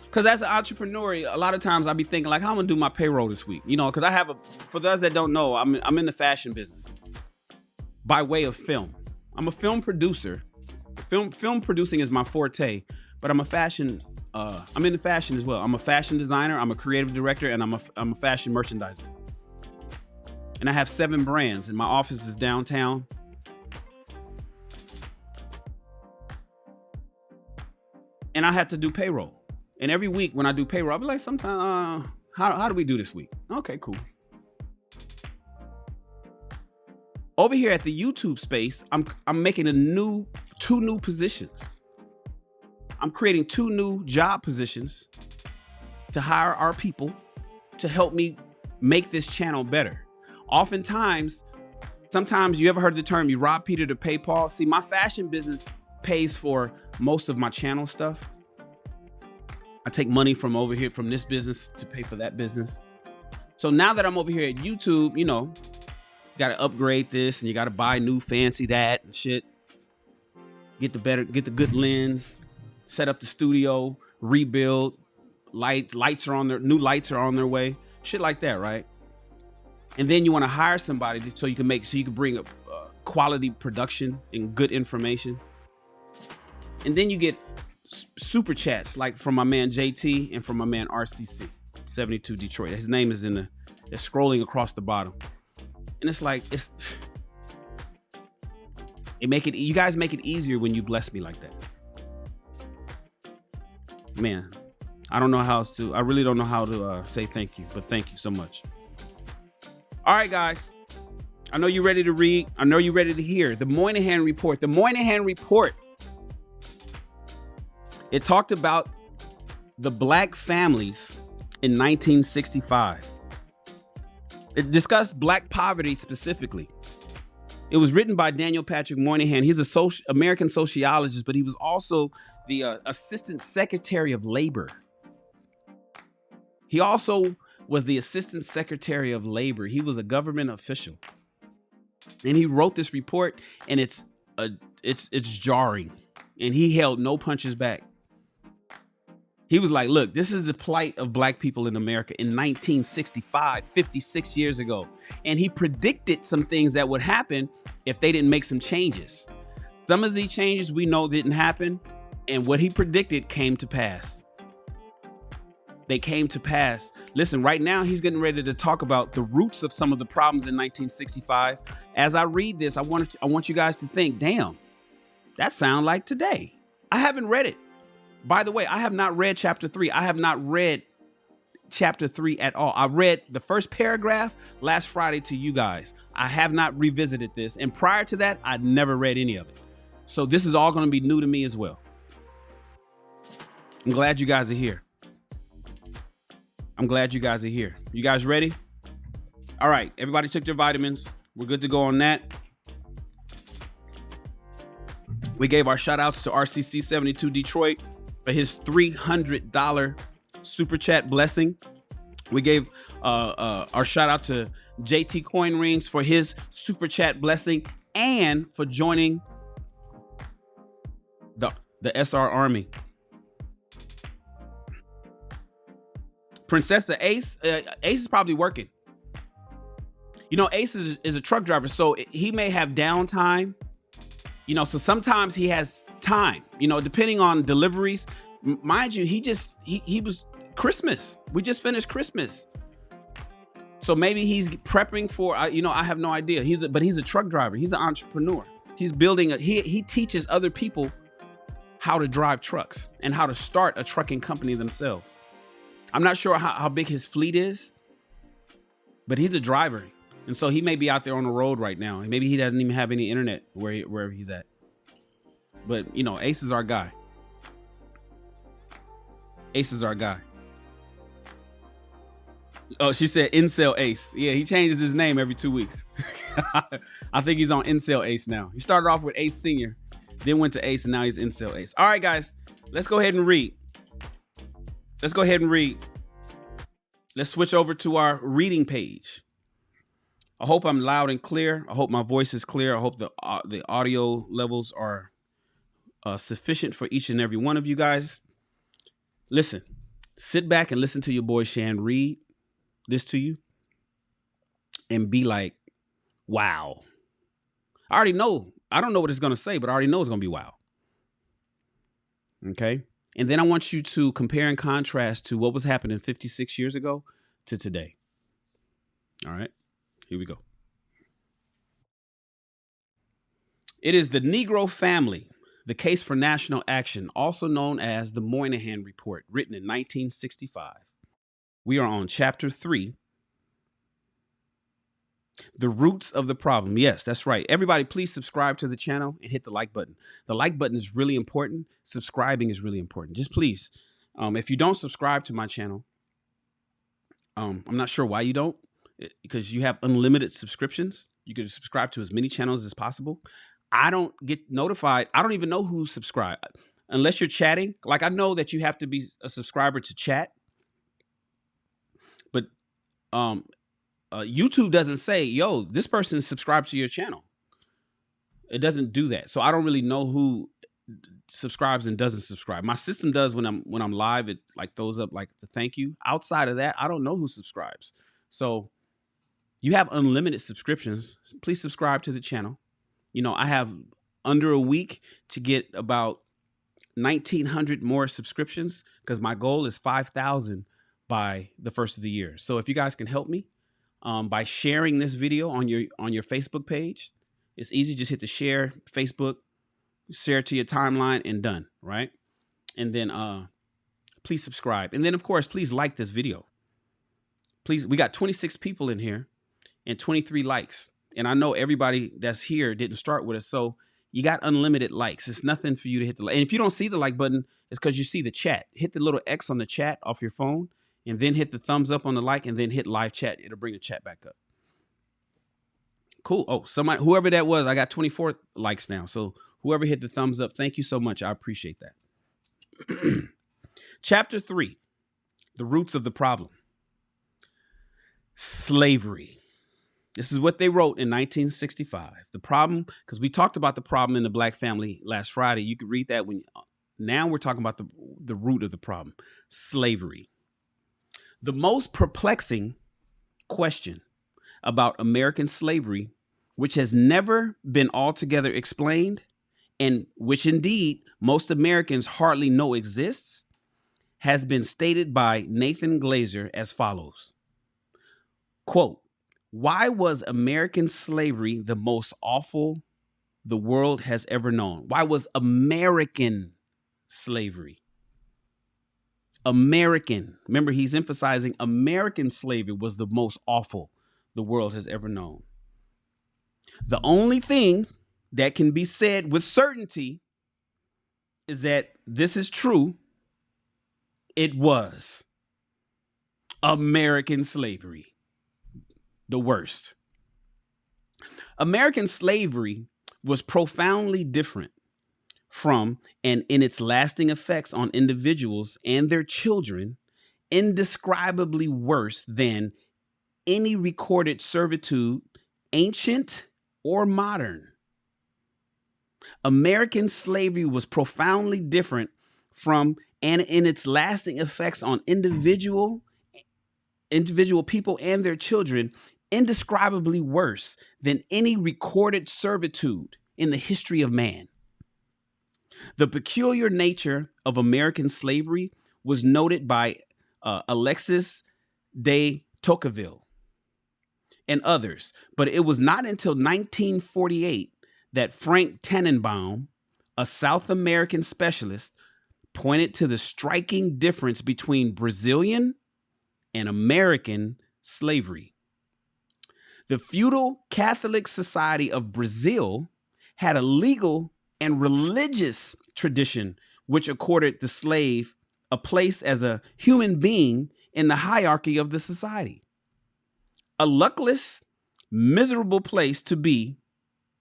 Because as an entrepreneur, a lot of times I'll be thinking like, how am I gonna do my payroll this week? You know, because for those that don't know, I'm in the fashion business by way of film. I'm a film producer. Film producing is my forte, but I'm in the fashion as well. I'm a fashion designer, I'm a creative director, and I'm a fashion merchandiser. And I have 7 brands, and my office is downtown. And I have to do payroll. And every week when I do payroll, I'll be like, sometimes, how do we do this week? Okay, cool. Over here at the YouTube space, I'm making 2 new positions. I'm creating 2 new job positions to hire our people to help me make this channel better. Sometimes you ever heard the term, you rob Peter to pay Paul? See, my fashion business pays for most of my channel stuff. I take money from over here, from this business to pay for that business. So now that I'm over here at YouTube, you know, got to upgrade this and you got to buy new fancy that and shit. Get the good lens, set up the studio, rebuild, lights are on there, new lights are on their way, shit like that, right? And then you want to hire somebody so you can bring a quality production and good information. And then you get super chats like from my man JT and from my man RCC 72 Detroit. His name is it's scrolling across the bottom. And it's like, you guys make it easier when you bless me like that. Man, I really don't know how to say thank you, but thank you so much. All right, guys. I know you're ready to read. I know you're ready to hear. The Moynihan Report. The Moynihan Report. It talked about the black families in 1965. It discussed black poverty specifically. It was written by Daniel Patrick Moynihan. He's a American sociologist, but he was also the Assistant Secretary of Labor. He also was the Assistant Secretary of Labor. He was a government official. And he wrote this report, and it's jarring. And he held no punches back. He was like, look, this is the plight of black people in America in 1965, 56 years ago. And he predicted some things that would happen if they didn't make some changes. Some of these changes we know didn't happen, and what he predicted came to pass. They came to pass. Listen, right now he's getting ready to talk about the roots of some of the problems in 1965. As I read this, I want you guys to think, damn, that sounds like today. I haven't read it. By the way, I have not read chapter 3. I have not read chapter 3 at all. I read the first paragraph last Friday to you guys. I have not revisited this. And prior to that, I never read any of it. So this is all going to be new to me as well. I'm glad you guys are here. I'm glad you guys are here. You guys ready? All right. Everybody took their vitamins. We're good to go on that. We gave our shout outs to RCC 72 Detroit for his $300 super chat blessing. We gave our shout out to JT Coin Rings for his super chat blessing and for joining the SR Army. Princessa Ace is probably working. You know, Ace is a truck driver, so he may have downtime. You know, so sometimes he has time, you know, depending on deliveries. Mind you, he was Christmas. We just finished Christmas. So maybe he's prepping for, I have no idea. But he's a truck driver. He's an entrepreneur. He's building he teaches other people how to drive trucks and how to start a trucking company themselves. I'm not sure how big his fleet is, but he's a driver. And so he may be out there on the road right now. And maybe he doesn't even have any internet wherever he's at. But, you know, Ace is our guy. Ace is our guy. Oh, she said Incel Ace. Yeah, he changes his name every 2 weeks. I think he's on Incel Ace now. He started off with Ace Senior, then went to Ace, and now he's Incel Ace. All right, guys, let's go ahead and read. Let's switch over to our reading page. I hope I'm loud and clear. I hope my voice is clear. I hope the audio levels are sufficient for each and every one of you guys. Listen, sit back and listen to your boy Shan read this to you and be like, wow. I already know. I don't know what it's going to say, but I already know it's going to be wow. Okay. And then I want you to compare and contrast to what was happening 56 years ago to today. All right. Here we go. It is the Negro Family, the case for national action, also known as the Moynihan Report, written in 1965. We are on chapter 3, the roots of the problem. Yes, that's right. Everybody, please subscribe to the channel and hit the like button. The like button is really important. Subscribing is really important. Just please, if you don't subscribe to my channel, I'm not sure why you don't, because you have unlimited subscriptions. You can subscribe to as many channels as possible. I don't get notified. I don't even know who subscribed unless you're chatting. Like, I know that you have to be a subscriber to chat, but YouTube doesn't say, yo, this person is subscribed to your channel. It doesn't do that. So I don't really know who subscribes and doesn't subscribe. My system does when I'm live. It like throws up like the thank you. Outside of that, I don't know who subscribes. So you have unlimited subscriptions. Please subscribe to the channel. You know, I have under a week to get about 1,900 more subscriptions because my goal is 5,000 by the first of the year. So if you guys can help me by sharing this video on your Facebook page, it's easy. Just hit the share Facebook, share it to your timeline, and done. Right. And then please subscribe. And then, of course, please like this video. Please. We got 26 people in here and 23 likes. And I know everybody that's here didn't start with us. So you got unlimited likes. It's nothing for you to hit the like. And if you don't see the like button, it's because you see the chat. Hit the little X on the chat off your phone and then hit the thumbs up on the like and then hit live chat. It'll bring the chat back up. Cool. Oh, somebody, whoever that was, I got 24 likes now. So whoever hit the thumbs up, thank you so much. I appreciate that. Chapter 3, the roots of the problem. Slavery. This is what they wrote in 1965. The problem, because we talked about the problem in the Black family last Friday. You could read that now we're talking about the root of the problem, slavery. The most perplexing question about American slavery, which has never been altogether explained, and which indeed most Americans hardly know exists, has been stated by Nathan Glazer as follows. Quote, why was American slavery the most awful the world has ever known? Why was American slavery? American. Remember, he's emphasizing American slavery was the most awful the world has ever known. The only thing that can be said with certainty is that this is true. It was American slavery. The worst. American slavery was profoundly different from, and in its lasting effects on individuals and their children, indescribably worse than any recorded servitude, ancient or modern. American slavery was profoundly different from, and in its lasting effects on individual people and their children, indescribably worse than any recorded servitude in the history of man. The peculiar nature of American slavery was noted by Alexis de Tocqueville and others, but it was not until 1948 that Frank Tannenbaum, a South American specialist, pointed to the striking difference between Brazilian and American slavery. The feudal Catholic society of Brazil had a legal and religious tradition which accorded the slave a place as a human being in the hierarchy of the society. A luckless, miserable place to be,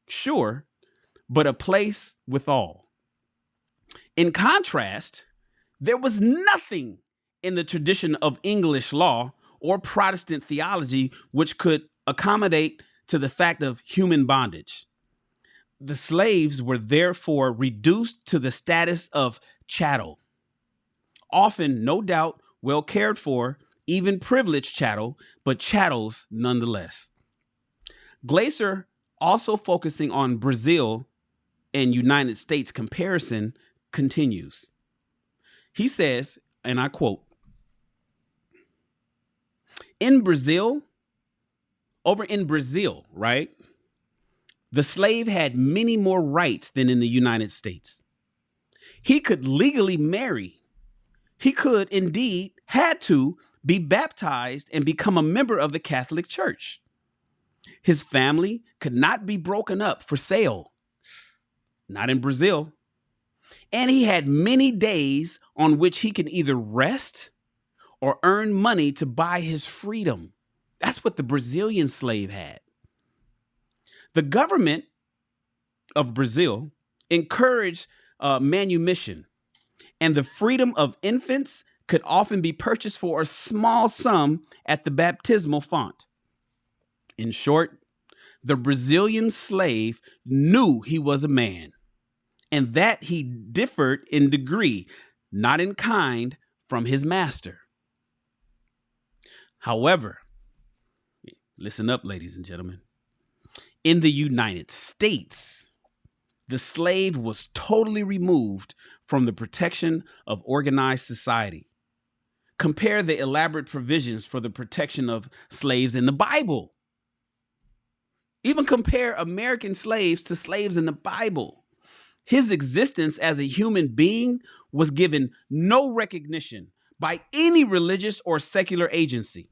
sure, but a place withal. In contrast, there was nothing in the tradition of English law or Protestant theology which could accommodate to the fact of human bondage. The slaves were therefore reduced to the status of chattel, often, no doubt, well cared for, even privileged chattel, but chattels nonetheless. Glazer, also focusing on Brazil and United States comparison, continues. He says, and I quote, over in Brazil, right? The slave had many more rights than in the United States. He could legally marry. He could indeed, had to, be baptized and become a member of the Catholic Church. His family could not be broken up for sale. Not in Brazil. And he had many days on which he could either rest or earn money to buy his freedom. That's what the Brazilian slave had. The government of Brazil encouraged manumission, and the freedom of infants could often be purchased for a small sum at the baptismal font. In short, the Brazilian slave knew he was a man, and that he differed in degree, not in kind, from his master. However, listen up, ladies and gentlemen. In the United States, the slave was totally removed from the protection of organized society. Compare the elaborate provisions for the protection of slaves in the Bible. Even compare American slaves to slaves in the Bible. His existence as a human being was given no recognition by any religious or secular agency.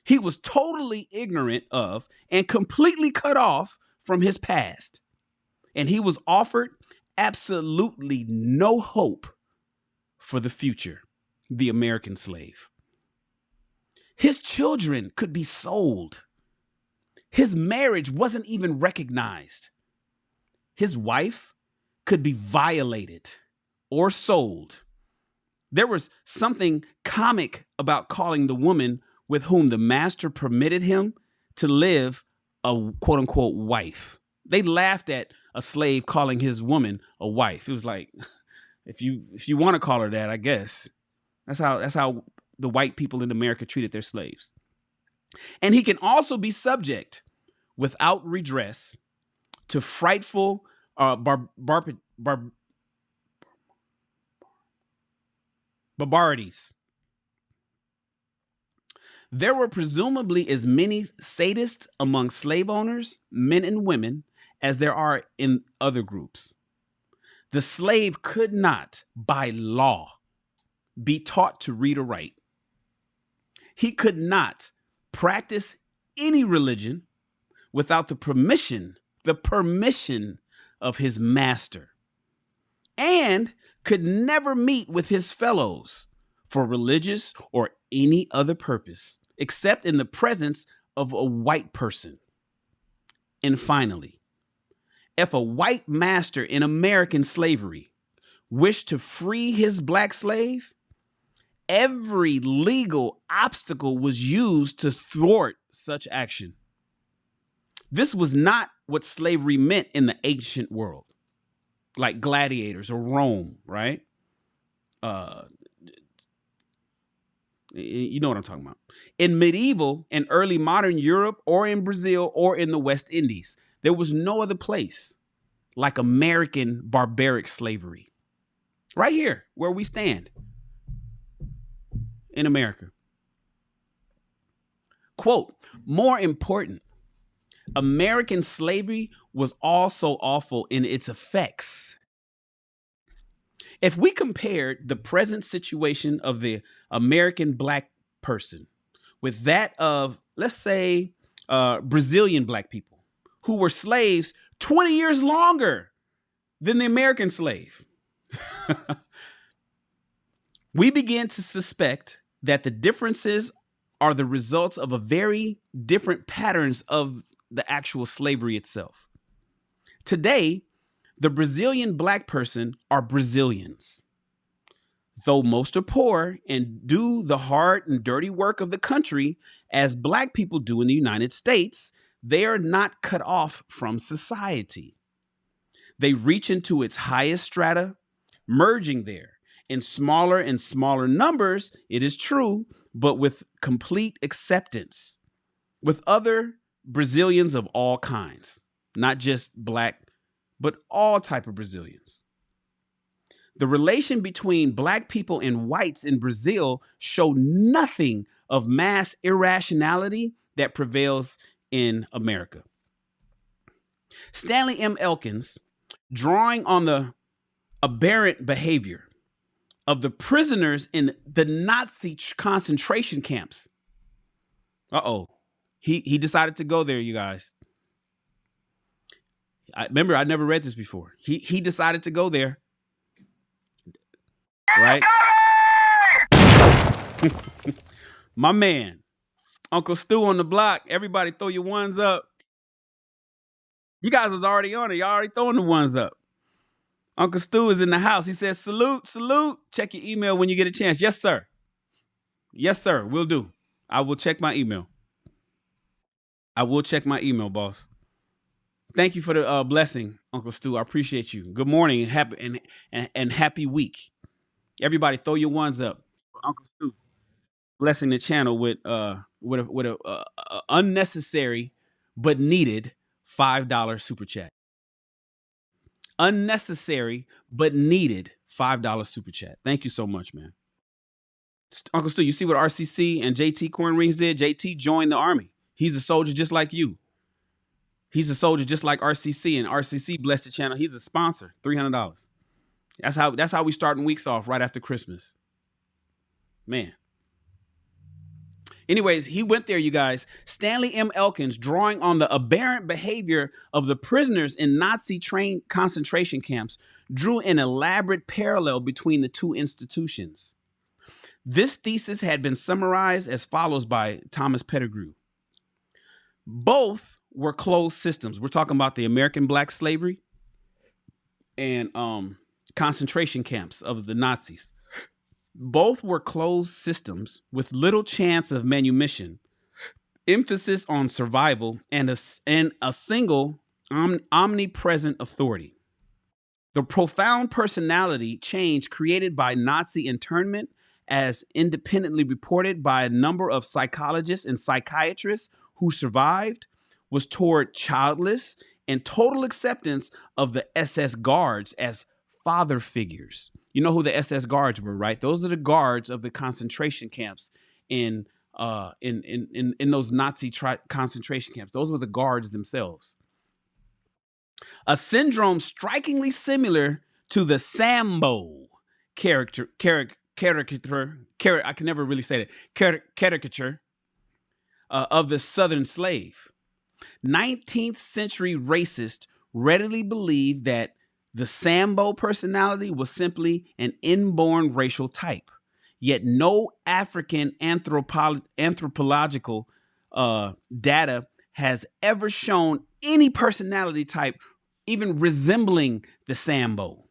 He was totally ignorant of and completely cut off from his past. And he was offered absolutely no hope for the future, the American slave. His children could be sold. His marriage wasn't even recognized. His wife could be violated or sold. There was something comic about calling the woman with whom the master permitted him to live a quote unquote wife. They laughed at a slave calling his woman a wife. It was like, if you want to call her that, I guess. That's how the white people in America treated their slaves. And he can also be subject without redress to frightful barbarities. There were presumably as many sadists among slave owners, men and women, as there are in other groups. The slave could not, by law, be taught to read or write. He could not practice any religion without the permission of his master, and could never meet with his fellows for religious or any other purpose, except in the presence of a white person. And finally, if a white master in American slavery wished to free his black slave, every legal obstacle was used to thwart such action. This was not what slavery meant in the ancient world, like gladiators or Rome, right? You know what I'm talking about. In medieval and early modern Europe, or in Brazil, or in the West Indies, there was no other place like American barbaric slavery. Right here, where we stand in America. Quote, more important, American slavery was also awful in its effects. If we compared the present situation of the American black person with that of, let's say, Brazilian black people who were slaves 20 years longer than the American slave, we begin to suspect that the differences are the results of a very different patterns of the actual slavery itself. Today, the Brazilian black person are Brazilians. Though most are poor and do the hard and dirty work of the country as black people do in the United States, they are not cut off from society. They reach into its highest strata, merging there in smaller and smaller numbers, it is true, but with complete acceptance with other Brazilians of all kinds, not just black, but all type of Brazilians. The relation between black people and whites in Brazil show nothing of mass irrationality that prevails in America. Stanley M. Elkins, drawing on the aberrant behavior of the prisoners in the Nazi concentration camps. He decided to go there, you guys. Remember, I never read this before. He decided to go there. Right? My man, Uncle Stu on the block. Everybody throw your ones up. You guys is already on it. Y'all already throwing the ones up. Uncle Stu is in the house. He says, salute, salute. Check your email when you get a chance. Yes, sir. Yes, sir. Will do. I will check my email. I will check my email, boss. Thank you for the blessing, Uncle Stu. I appreciate you. Good morning and happy week. Everybody throw your ones up. Uncle Stu blessing the channel with a unnecessary but needed $5 super chat. Unnecessary but needed $5 super chat. Thank you so much, man. Uncle Stu, you see what RCC and JT Corn Rings did? JT joined the army. He's a soldier just like you. He's a soldier just like RCC, and RCC blessed the channel. He's a sponsor, $300. That's how we starting weeks off right after Christmas. Man. Anyways, he went there, you guys. Stanley M. Elkins, drawing on the aberrant behavior of the prisoners in Nazi-trained concentration camps, drew an elaborate parallel between the two institutions. This thesis had been summarized as follows by Thomas Pettigrew. Both were closed systems. We're talking about the American black slavery and concentration camps of the Nazis. Both were closed systems with little chance of manumission, emphasis on survival, and a single omnipresent authority. The profound personality change created by Nazi internment, as independently reported by a number of psychologists and psychiatrists who survived, was toward childless and total acceptance of the SS guards as father figures. You know who the SS guards were, right? Those are the guards of the concentration camps in those Nazi concentration camps. Those were the guards themselves. A syndrome strikingly similar to the Sambo caricature. I can never really say that. Caricature of the Southern slave. 19th century racists readily believed that the Sambo personality was simply an inborn racial type. Yet no African anthropological data has ever shown any personality type even resembling the Sambo.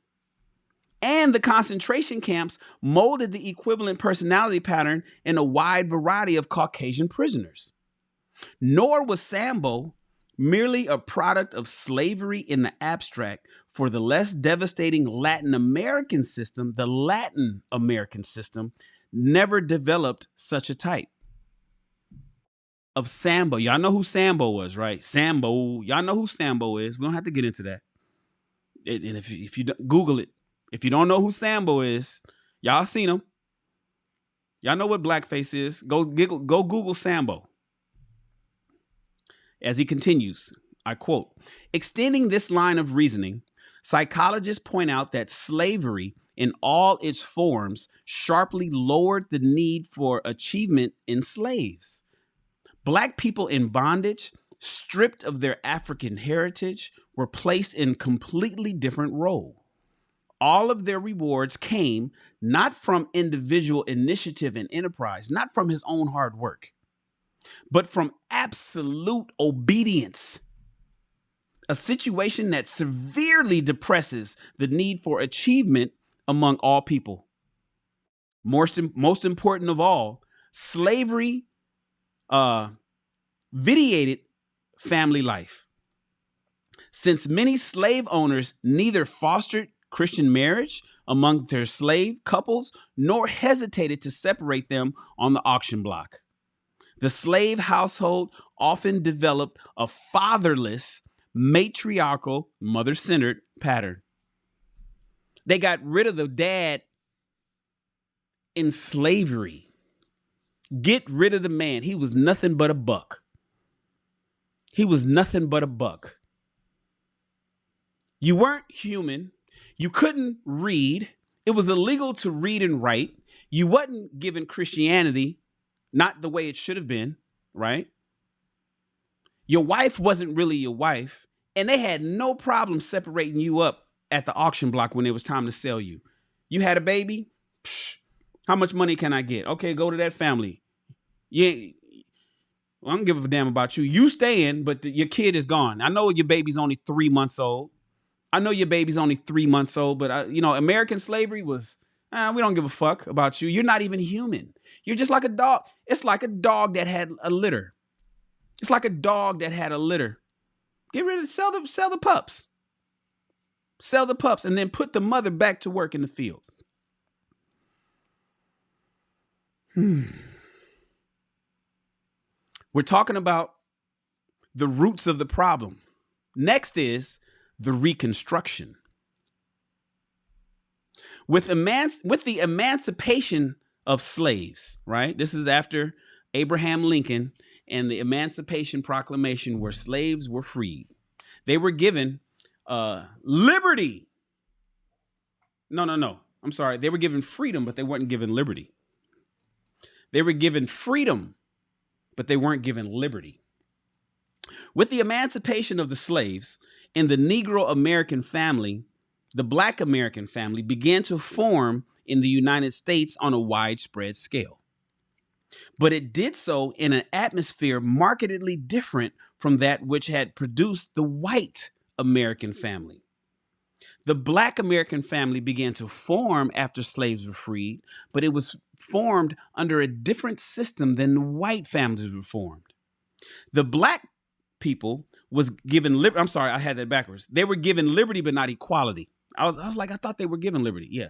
And the concentration camps molded the equivalent personality pattern in a wide variety of Caucasian prisoners. Nor was Sambo merely a product of slavery in the abstract. For the less devastating Latin American system, the Latin American system never developed such a type of Sambo. Y'all know who Sambo was, right? Sambo. Y'all know who Sambo is. We don't have to get into that. And if you Google it, if you don't know who Sambo is, y'all seen him. Y'all know what blackface is. Go Google Sambo. As he continues, I quote, extending this line of reasoning, psychologists point out that slavery in all its forms sharply lowered the need for achievement in slaves. Black people in bondage, stripped of their African heritage, were placed in completely different role. All of their rewards came not from individual initiative and enterprise, not from his own hard work, but from absolute obedience, a situation that severely depresses the need for achievement among all people. Most important of all, slavery vitiated family life. Since many slave owners neither fostered Christian marriage among their slave couples, nor hesitated to separate them on the auction block. The slave household often developed a fatherless, matriarchal, mother-centered pattern. They got rid of the dad in slavery. Get rid of the man. He was nothing but a buck. He was nothing but a buck. You weren't human. You couldn't read. It was illegal to read and write. You wasn't given Christianity, not the way it should have been, right? Your wife wasn't really your wife, and they had no problem separating you up at the auction block when it was time to sell you. You had a baby? Psh, how much money can I get? Okay, go to that family. Yeah, well, I don't give a damn about you. You staying, but your kid is gone. I know your baby's only 3 months old. But American slavery was, we don't give a fuck about you. You're not even human. You're just like a dog. It's like a dog that had a litter. Get rid of, sell the pups. Sell the pups and then put the mother back to work in the field. We're talking about the roots of the problem. Next is the reconstruction. With the emancipation of slaves, right? This is after Abraham Lincoln and the Emancipation Proclamation, where slaves were freed. They were given liberty. No. I'm sorry. They were given freedom, but they weren't given liberty. They were given freedom, but they weren't given liberty. With the emancipation of the slaves in the Negro American family, the Black American family began to form in the United States on a widespread scale. But it did so in an atmosphere markedly different from that which had produced the white American family. The Black American family began to form after slaves were freed, but it was formed under a different system than the white families were formed. The Black people was given liberty. I'm sorry, I had that backwards. They were given liberty, but not equality. I was like, I thought they were given liberty. Yeah.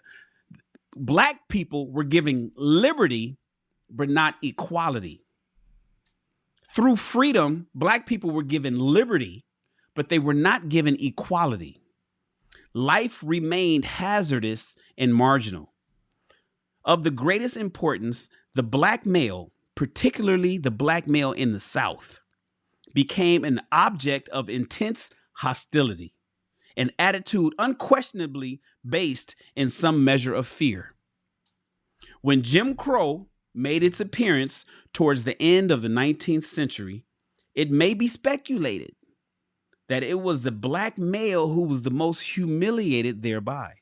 Black people were given liberty, but not equality. Through freedom, Black people were given liberty, but they were not given equality. Life remained hazardous and marginal. Of the greatest importance, the Black male, particularly the Black male in the South, became an object of intense hostility, an attitude unquestionably based in some measure of fear. When Jim Crow made its appearance towards the end of the 19th century, it may be speculated that it was the Black male who was the most humiliated thereby.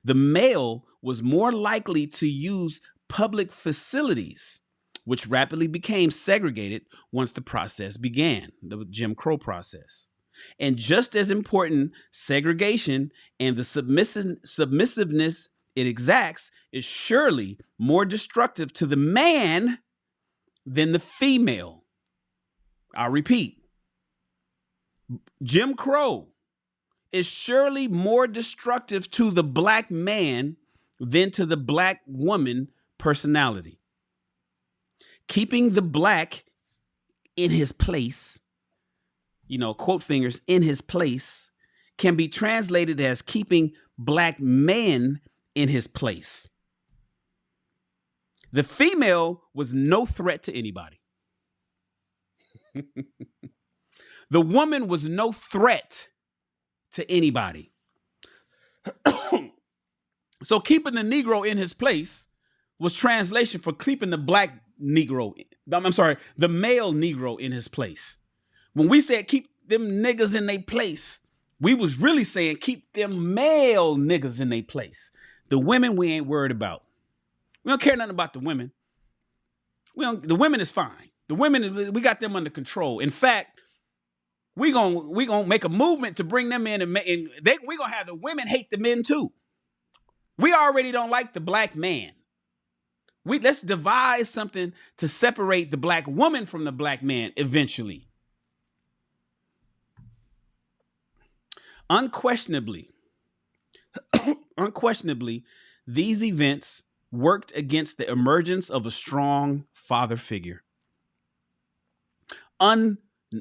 The male was more likely to use public facilities, which rapidly became segregated once the process began, the Jim Crow process. And just as important, segregation and the submissiveness it exacts is surely more destructive to the man than the female. I'll repeat. Jim Crow is surely more destructive to the Black man than to the Black woman personality. Keeping the Black in his place, quote fingers, in his place, can be translated as keeping Black men in his place. The female was no threat to anybody. The woman was no threat to anybody. So keeping the Negro in his place was translation for keeping the Black Negro, the male Negro in his place. When we said keep them niggas in their place, we was really saying keep them male niggas in their place. The women we ain't worried about. We don't care nothing about the women. The women is fine. The women, we got them under control. In fact, we gonna make a movement to bring them in, we gonna have the women hate the men too. We already don't like the Black man. Let's devise something to separate the Black woman from the Black man eventually. Unquestionably, these events worked against the emergence of a strong father figure.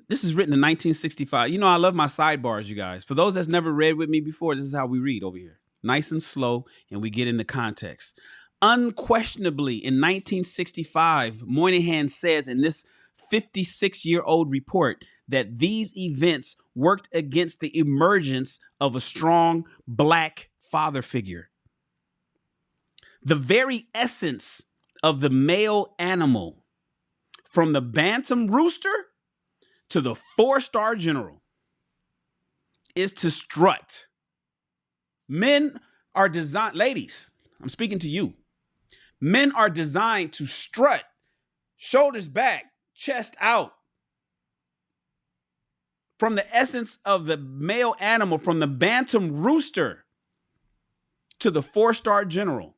This is written in 1965. I love my sidebars, you guys. For those that's never read with me before, this is how we read over here. Nice and slow, and we get into context. Unquestionably, in 1965, Moynihan says in this 56-year-old report that these events worked against the emergence of a strong Black father figure. The very essence of the male animal, from the bantam rooster to the 4-star general, is to strut. Men are designed, ladies, I'm speaking to you. Men are designed to strut, shoulders back, chest out. From the essence of the male animal, from the bantam rooster to the 4-star general,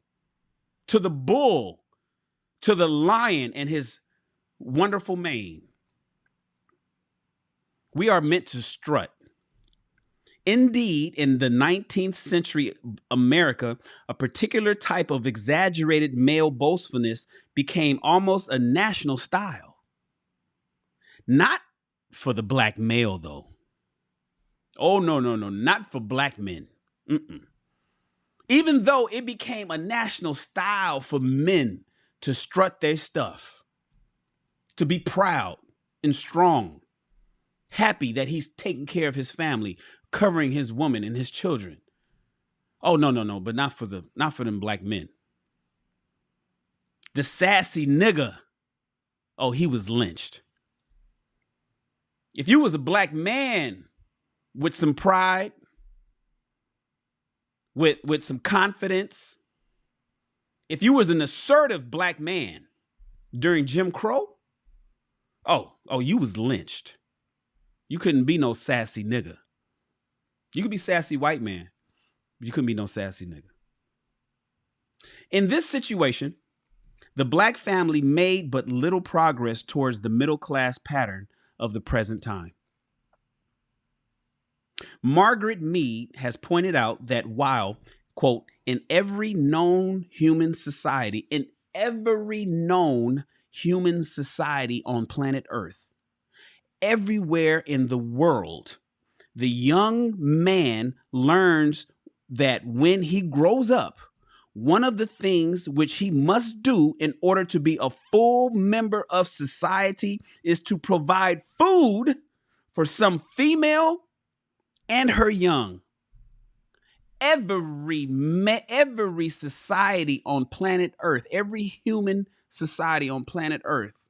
to the bull, to the lion and his wonderful mane. We are meant to strut. Indeed, in the 19th century America, a particular type of exaggerated male boastfulness became almost a national style. Not for the Black male, though. Oh, no, not for Black men. Even though it became a national style for men to strut their stuff, to be proud and strong, happy that he's taking care of his family, covering his woman and his children. Oh, no, but not for them Black men. The sassy nigga oh, he was lynched. If you was a black man with some pride, with some confidence, if you was an assertive black man during Jim Crow, oh, you was lynched. You couldn't be no sassy nigga. You could be sassy white man, but you couldn't be no sassy nigga. In this situation, the black family made but little progress towards the middle class pattern of the present time. Margaret Mead has pointed out that while, quote, in every known human society on planet Earth, everywhere in the world, the young man learns that when he grows up, one of the things which he must do in order to be a full member of society is to provide food for some female and her young. Every society on planet Earth, every human society on planet Earth,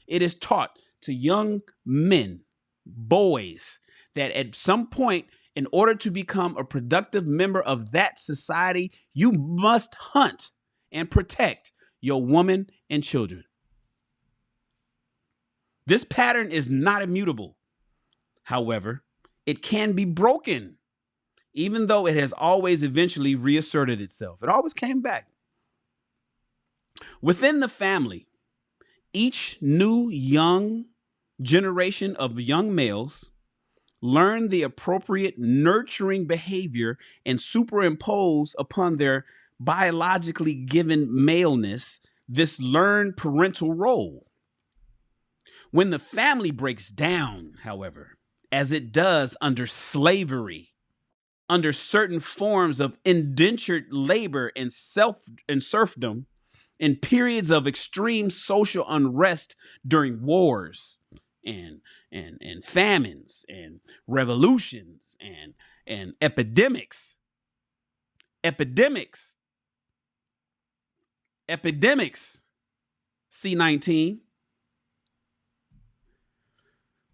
it is taught to young men, boys, that at some point, in order to become a productive member of that society, you must hunt and protect your woman and children. This pattern is not immutable. However, it can be broken, even though it has always eventually reasserted itself. It always came back. Within the family, each new young generation of young males learn the appropriate nurturing behavior and superimpose upon their biologically given maleness this learned parental role. When the family breaks down, however, as it does under slavery, under certain forms of indentured labor and serfdom, in periods of extreme social unrest during wars and famines and revolutions and epidemics, C-19,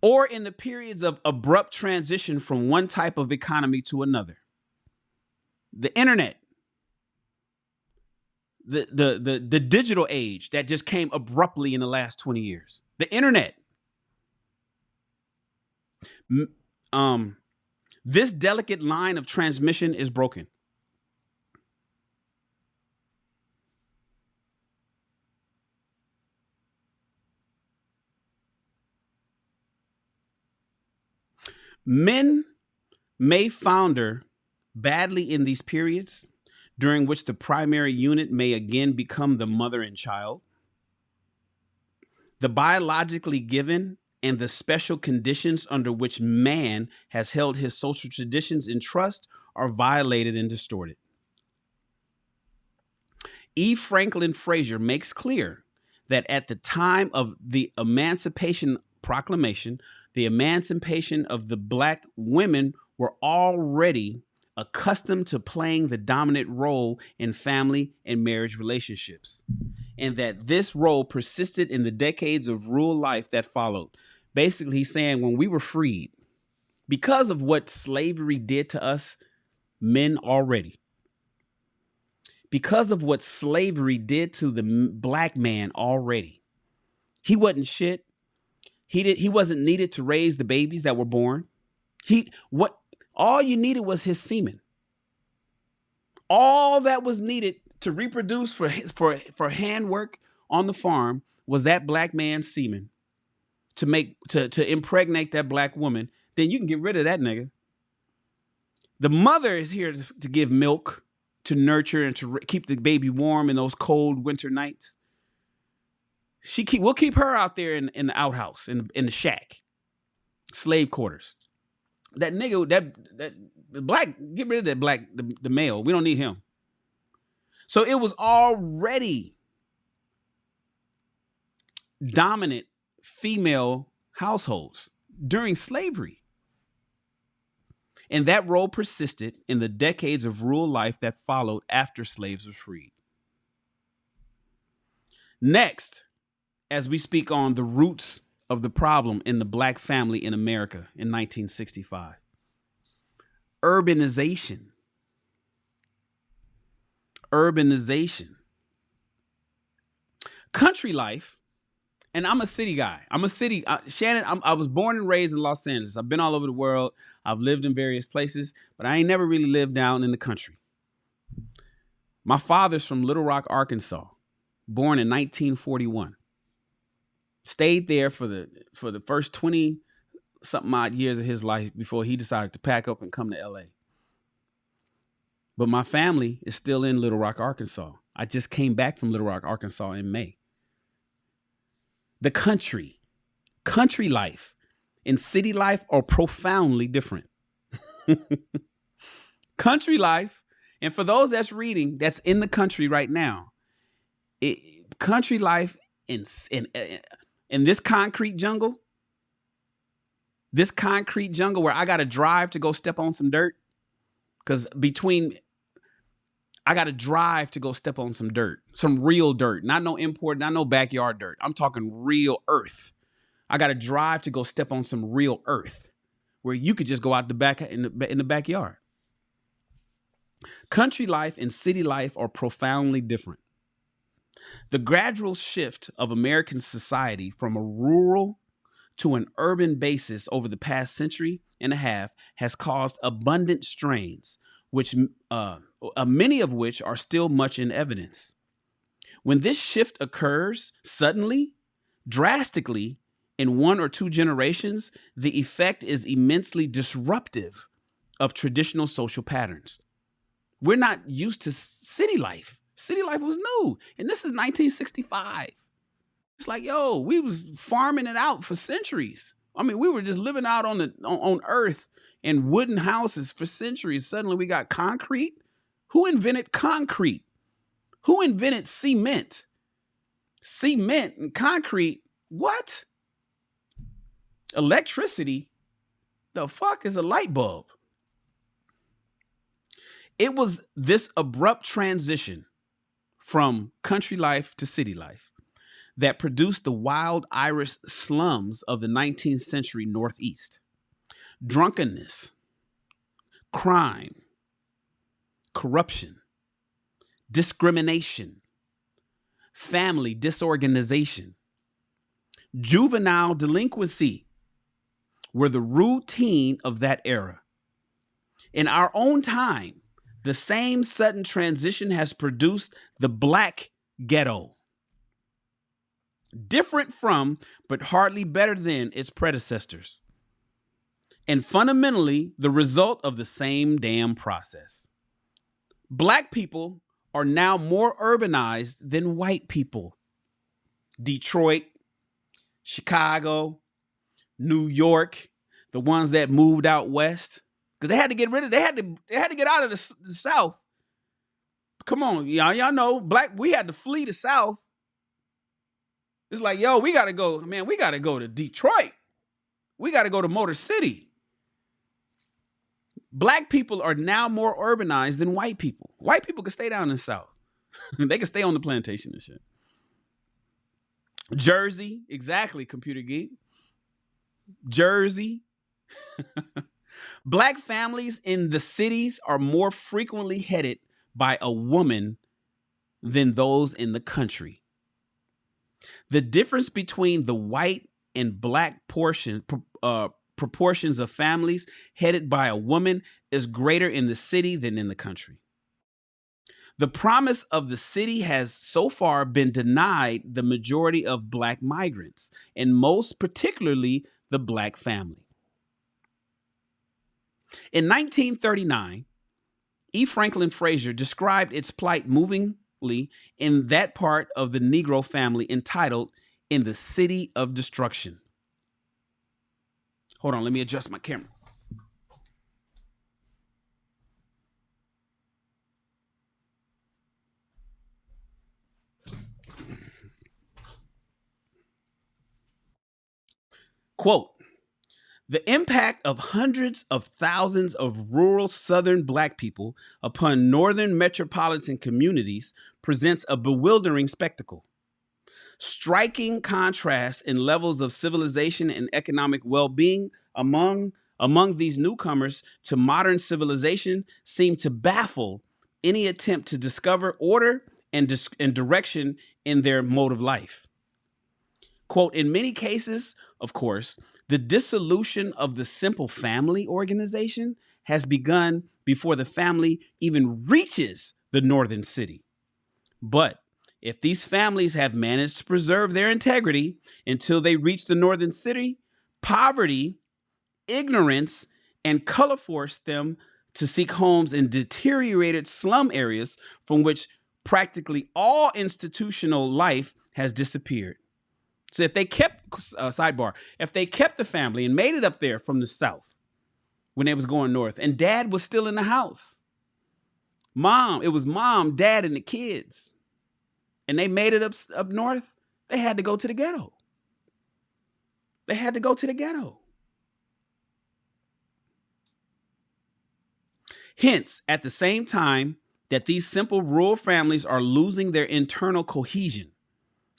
or in the periods of abrupt transition from one type of economy to another. The internet, the digital age that just came abruptly in the last 20 years. The internet. This delicate line of transmission is broken. Men may founder badly in these periods, during which the primary unit may again become the mother and child. The biologically given and the special conditions under which man has held his social traditions in trust are violated and distorted. E. Franklin Frazier makes clear that at the time of the Emancipation Proclamation, the emancipation of the black women were already accustomed to playing the dominant role in family and marriage relationships, and that this role persisted in the decades of rural life that followed. Basically, he's saying when we were freed, because of what slavery did to us men already, because of what slavery did to the black man already, he wasn't shit. He wasn't needed to raise the babies that were born. All you needed was his semen. All that was needed to reproduce for handwork on the farm was that black man's semen to impregnate that black woman. Then you can get rid of that nigga. The mother is here to give milk, to nurture, and to keep the baby warm in those cold winter nights. We'll keep her out there in the outhouse, in the shack, slave quarters. That nigga, that black, get rid of that black, the male. We don't need him. So it was already dominant female households during slavery. And that role persisted in the decades of rural life that followed after slaves were freed. Next, as we speak on the roots of the problem in the black family in America in 1965. Urbanization. Urbanization. Country life, and I'm a city guy. Shannon, I was born and raised in Los Angeles. I've been all over the world. I've lived in various places, but I ain't never really lived down in the country. My father's from Little Rock, Arkansas, born in 1941. Stayed there for the first 20 something odd years of his life before he decided to pack up and come to LA. But my family is still in Little Rock, Arkansas. I just came back from Little Rock, Arkansas in May. The country life and city life are profoundly different. Country life, and for those that's reading, that's in the country right now, country life in this concrete jungle where I got to drive to go step on some dirt, because I got to drive to go step on some dirt, some real dirt, not no import, not no backyard dirt. I'm talking real earth. I got to drive to go step on some real earth where you could just go out the back in the backyard. Country life and city life are profoundly different. The gradual shift of American society from a rural to an urban basis over the past century and a half has caused abundant strains, which many of which are still much in evidence. When this shift occurs suddenly, drastically, in 1 or 2 generations, the effect is immensely disruptive of traditional social patterns. We're not used to city life. City life was new, and this is 1965. It's like, yo, we was farming it out for centuries. I mean, we were just living out on Earth in wooden houses for centuries. Suddenly we got concrete. Who invented concrete? Who invented cement? Cement and concrete. What? Electricity? The fuck is a light bulb? It was this abrupt transition from country life to city life that produced the wild Irish slums of the 19th century Northeast. Drunkenness, crime, corruption, discrimination, family disorganization, juvenile delinquency were the routine of that era. In our own time, the same sudden transition has produced the black ghetto. Different from, but hardly better than, its predecessors. And fundamentally, the result of the same damn process. Black people are now more urbanized than white people. Detroit, Chicago, New York, the ones that moved out west, because they had to get rid of, they had to get out of the South. Come on, y'all know, we had to flee the South. It's like, yo, we got to go to Detroit. We got to go to Motor City. Black people are now more urbanized than white people. White people can stay down in the South. They can stay on the plantation and shit. Jersey, exactly, computer geek. Jersey. Black families in the cities are more frequently headed by a woman than those in the country. The difference between the white and black proportions of families headed by a woman is greater in the city than in the country. The promise of the city has so far been denied the majority of black migrants, and most particularly the black family. In 1939, E. Franklin Frazier described its plight movingly in that part of the Negro family entitled "In the City of Destruction." Hold on, let me adjust my camera. Quote, "The impact of hundreds of thousands of rural Southern black people upon Northern metropolitan communities presents a bewildering spectacle. Striking contrasts in levels of civilization and economic well-being among these newcomers to modern civilization seem to baffle any attempt to discover order and direction in their mode of life. Quote, in many cases, of course, the dissolution of the simple family organization has begun before the family even reaches the northern city. But if these families have managed to preserve their integrity until they reach the northern city, poverty, ignorance, and color force them to seek homes in deteriorated slum areas from which practically all institutional life has disappeared. So if they kept, sidebar, if they kept the family and made it up there from the south when they was going north and dad was still in the house, it was mom, dad, and the kids, and they made it up north, they had to go to the ghetto. They had to go to the ghetto. Hence, at the same time that these simple rural families are losing their internal cohesion,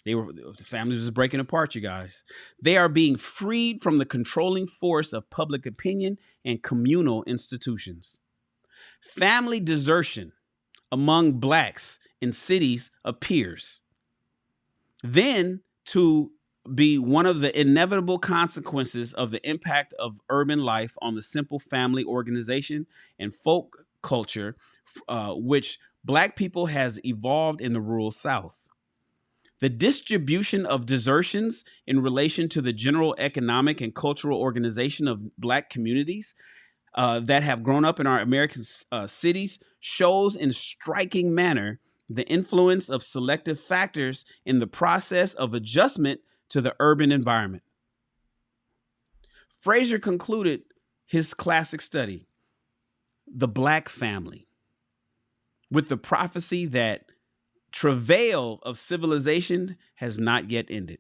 the families was breaking apart, you guys. They are being freed from the controlling force of public opinion and communal institutions. Family desertion among blacks in cities appears then to be one of the inevitable consequences of the impact of urban life on the simple family organization and folk culture, which black people has evolved in the rural South. The distribution of desertions in relation to the general economic and cultural organization of black communities that have grown up in our American cities shows in striking manner the influence of selective factors in the process of adjustment to the urban environment. Fraser concluded his classic study, The Black Family, with the prophecy that travail of civilization has not yet ended.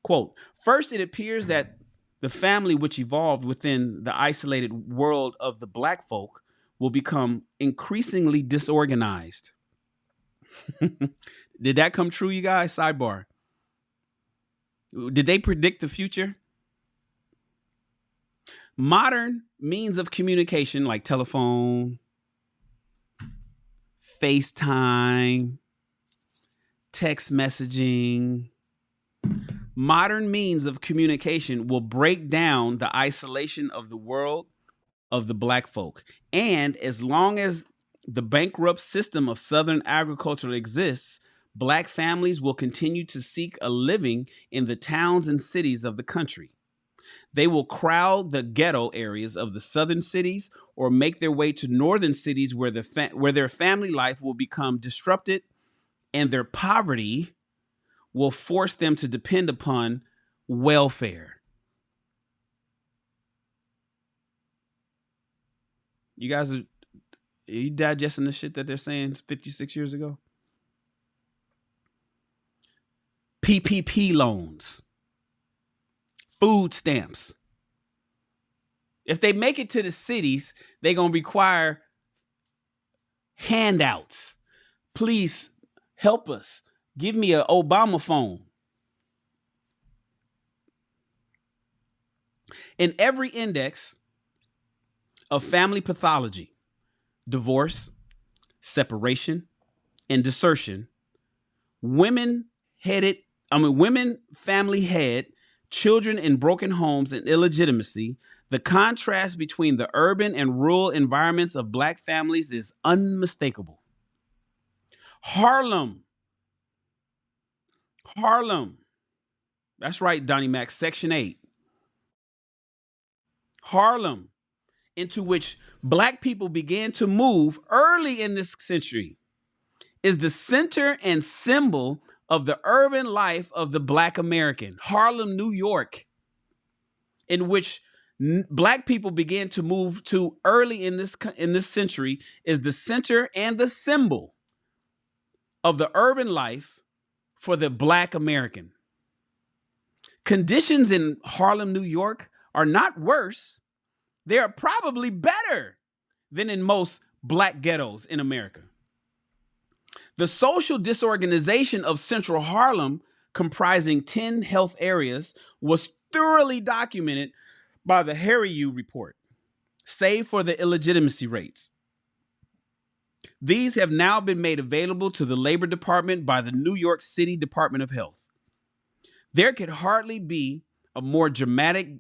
Quote, first, it appears that the family which evolved within the isolated world of the black folk will become increasingly disorganized. Did that come true, you guys? Sidebar. Did they predict the future? Modern means of communication like telephone, FaceTime, text messaging, modern means of communication will break down the isolation of the world of the black folk. And as long as the bankrupt system of Southern agriculture exists, black families will continue to seek a living in the towns and cities of the country. They will crowd the ghetto areas of the southern cities or make their way to northern cities where their family life will become disrupted and their poverty will force them to depend upon welfare. You guys are you digesting the shit that they're saying 56 years ago? PPP loans, food stamps. If they make it to the cities, they're going to require handouts. Please help us. Give me an Obama phone. In every index of family pathology, divorce, separation, and desertion, women family head, children in broken homes and illegitimacy, the contrast between the urban and rural environments of black families is unmistakable. Harlem. That's right, Donnie Mac, Section 8. Harlem, into which black people began to move early in this century, is the center and symbol of the urban life of the black American. Harlem, New York, in which black people began to move to early in this century, is the center and the symbol of the urban life for the black American. Conditions in Harlem, New York are not worse. They are probably better than in most black ghettos in America. The social disorganization of Central Harlem, comprising 10 health areas, was thoroughly documented by the Harry Report, save for the illegitimacy rates. These have now been made available to the Labor Department by the New York City Department of Health. There could hardly be a more dramatic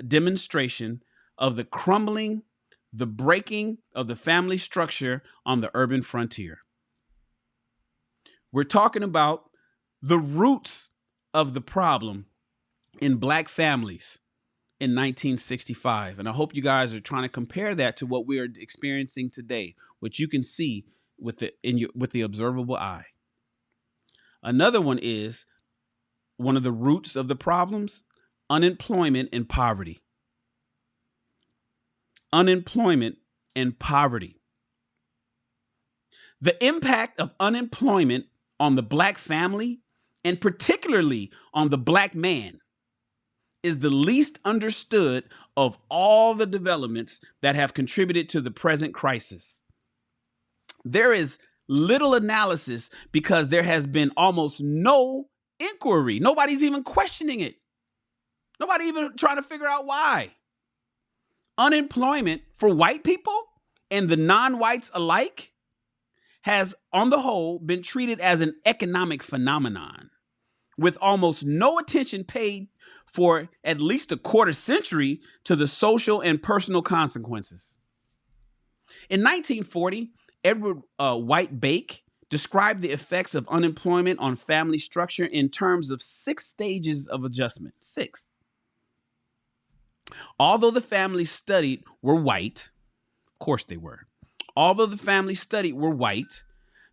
demonstration of the crumbling, the breaking of the family structure on the urban frontier. We're talking about the roots of the problem in Black families in 1965. And I hope you guys are trying to compare that to what we are experiencing today, which you can see with the observable eye. Another one is one of the roots of the problems, unemployment and poverty. Unemployment and poverty. The impact of unemployment on the Black family, and particularly on the Black man, is the least understood of all the developments that have contributed to the present crisis. There is little analysis because there has been almost no inquiry. Nobody's even questioning it. Nobody even trying to figure out why. Unemployment for white people and the non-whites alike has, on the whole, been treated as an economic phenomenon, with almost no attention paid for at least a quarter century to the social and personal consequences. In 1940, Edward White Bake described the effects of unemployment on family structure in terms of 6 stages of adjustment. 6. Although the families studied were white, of course they were. Although the families studied were white,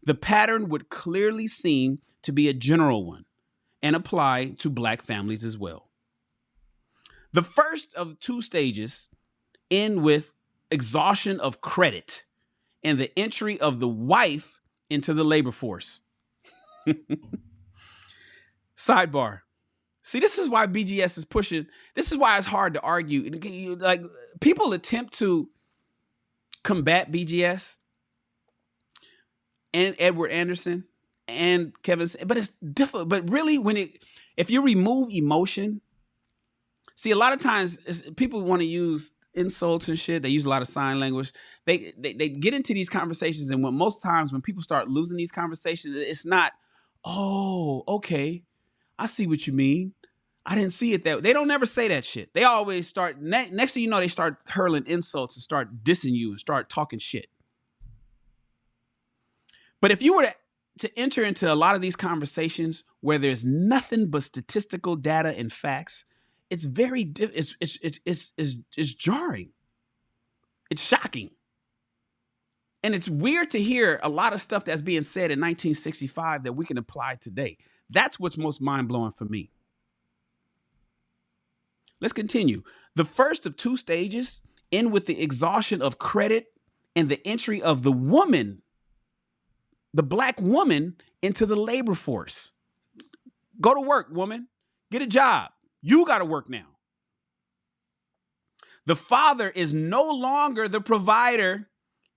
the pattern would clearly seem to be a general one and apply to Black families as well. The first of 2 stages end with exhaustion of credit and the entry of the wife into the labor force. Sidebar. See, this is why BGS is pushing. This is why it's hard to argue. Like, people attempt to combat BGS and Edward Anderson and Kevin, but it's difficult. But really, if you remove emotion, see, a lot of times people want to use insults and shit. They use a lot of sign language. They get into these conversations, and most times when people start losing these conversations, it's not, oh, okay, I see what you mean. I didn't see it that way. They don't never say that shit. They always start, next thing you know, they start hurling insults and start dissing you and start talking shit. But if you were to enter into a lot of these conversations where there's nothing but statistical data and facts, it's very, it's jarring. It's shocking. And it's weird to hear a lot of stuff that's being said in 1965 that we can apply today. That's what's most mind-blowing for me. Let's continue. The first of 2 stages end with the exhaustion of credit and the entry of the woman, the Black woman, into the labor force. Go to work, woman. Get a job. You got to work now. The father is no longer the provider,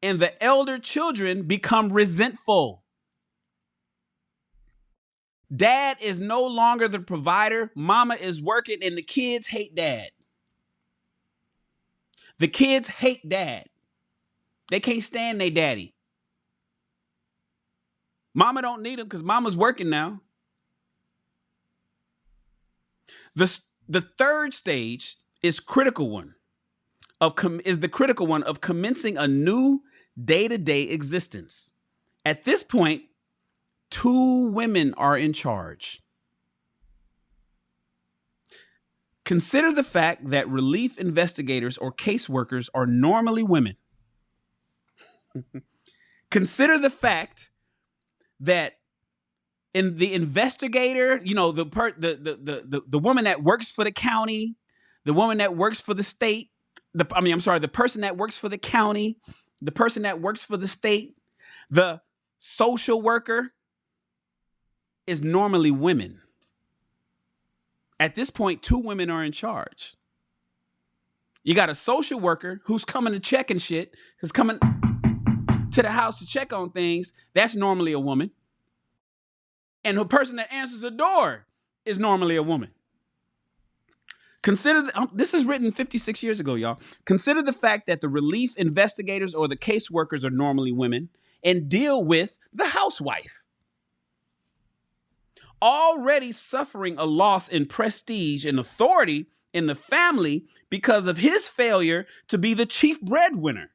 and the elder children become resentful. Dad is no longer the provider. Mama is working, and the kids hate dad. The kids hate dad. They can't stand their daddy. Mama don't need him because mama's working now. The third stage is the critical one of commencing a new day-to-day existence. At this point, 2 women are in charge. Consider the fact that relief investigators or caseworkers are normally women. Consider the fact that in the investigator, you know, the woman that works for the county, the woman that works for the state, the person that works for the county, the person that works for the state, the social worker is normally women. At this point, 2 women are in charge. You got a social worker who's coming to check and shit, who's coming to the house to check on things. That's normally a woman. And the person that answers the door is normally a woman. Consider, this is written 56 years ago, y'all. Consider the fact that the relief investigators or the caseworkers are normally women and deal with the housewife. Already suffering a loss in prestige and authority in the family because of his failure to be the chief breadwinner.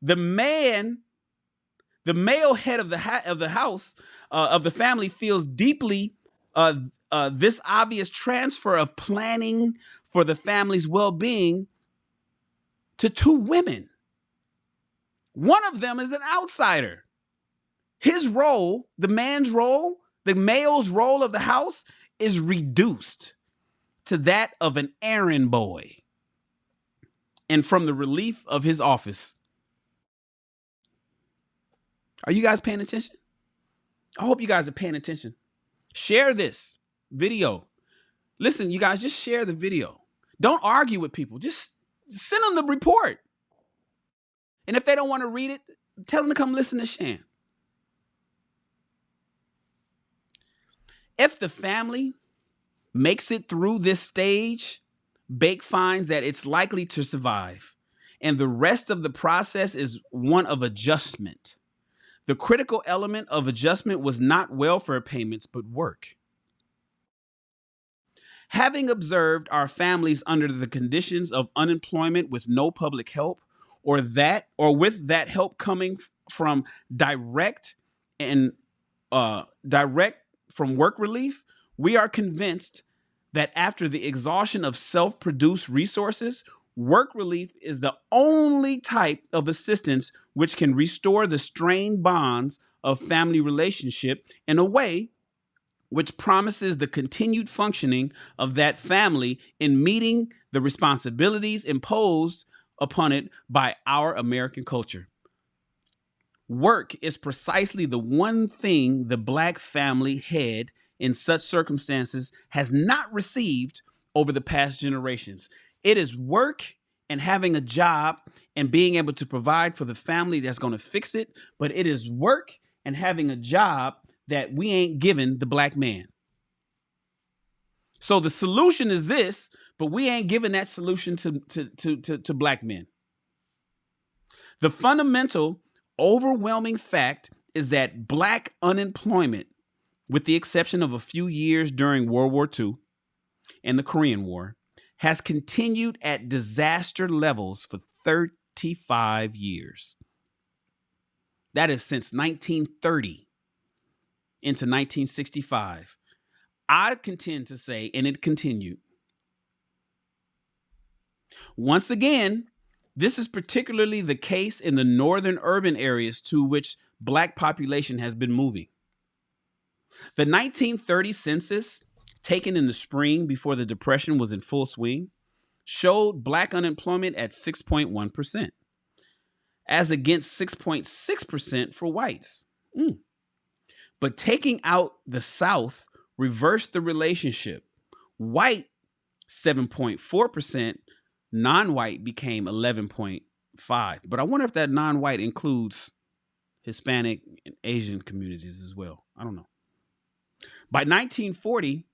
The male head of the house, of the family, feels deeply this obvious transfer of planning for the family's well-being to two women. One of them is an outsider. His role, the man's role, the male's role of the house, is reduced to that of an errand boy. And from the relief of his office. Are you guys paying attention? I hope you guys are paying attention. Share this video. Listen, you guys, just share the video. Don't argue with people. Just send them the report. And if they don't want to read it, tell them to come listen to Shan. If the family makes it through this stage, Bake finds that it's likely to survive. And the rest of the process is one of adjustment. The critical element of adjustment was not welfare payments, but work. Having observed our families under the conditions of unemployment with no public help, or with that help coming from direct from work relief, we are convinced that after the exhaustion of self-produced resources, work relief is the only type of assistance which can restore the strained bonds of family relationship in a way which promises the continued functioning of that family in meeting the responsibilities imposed upon it by our American culture. Work is precisely the one thing the Black family head in such circumstances has not received over the past generations. It is work and having a job and being able to provide for the family that's going to fix it. But it is work and having a job that we ain't given the Black man. So the solution is this, but we ain't giving that solution to Black men. The fundamental, overwhelming fact is that Black unemployment, with the exception of a few years during World War II and the Korean War, has continued at disaster levels for 35 years. That is since 1930 into 1965. I contend to say, and it continued. Once again, this is particularly the case in the northern urban areas to which Black population has been moving. The 1930 census, taken in the spring before the Depression was in full swing, showed Black unemployment at 6.1%, as against 6.6% for whites. But taking out the South reversed the relationship. White, 7.4%, non-white became 11.5%. But I wonder if that non-white includes Hispanic and Asian communities as well. I don't know. By 1940,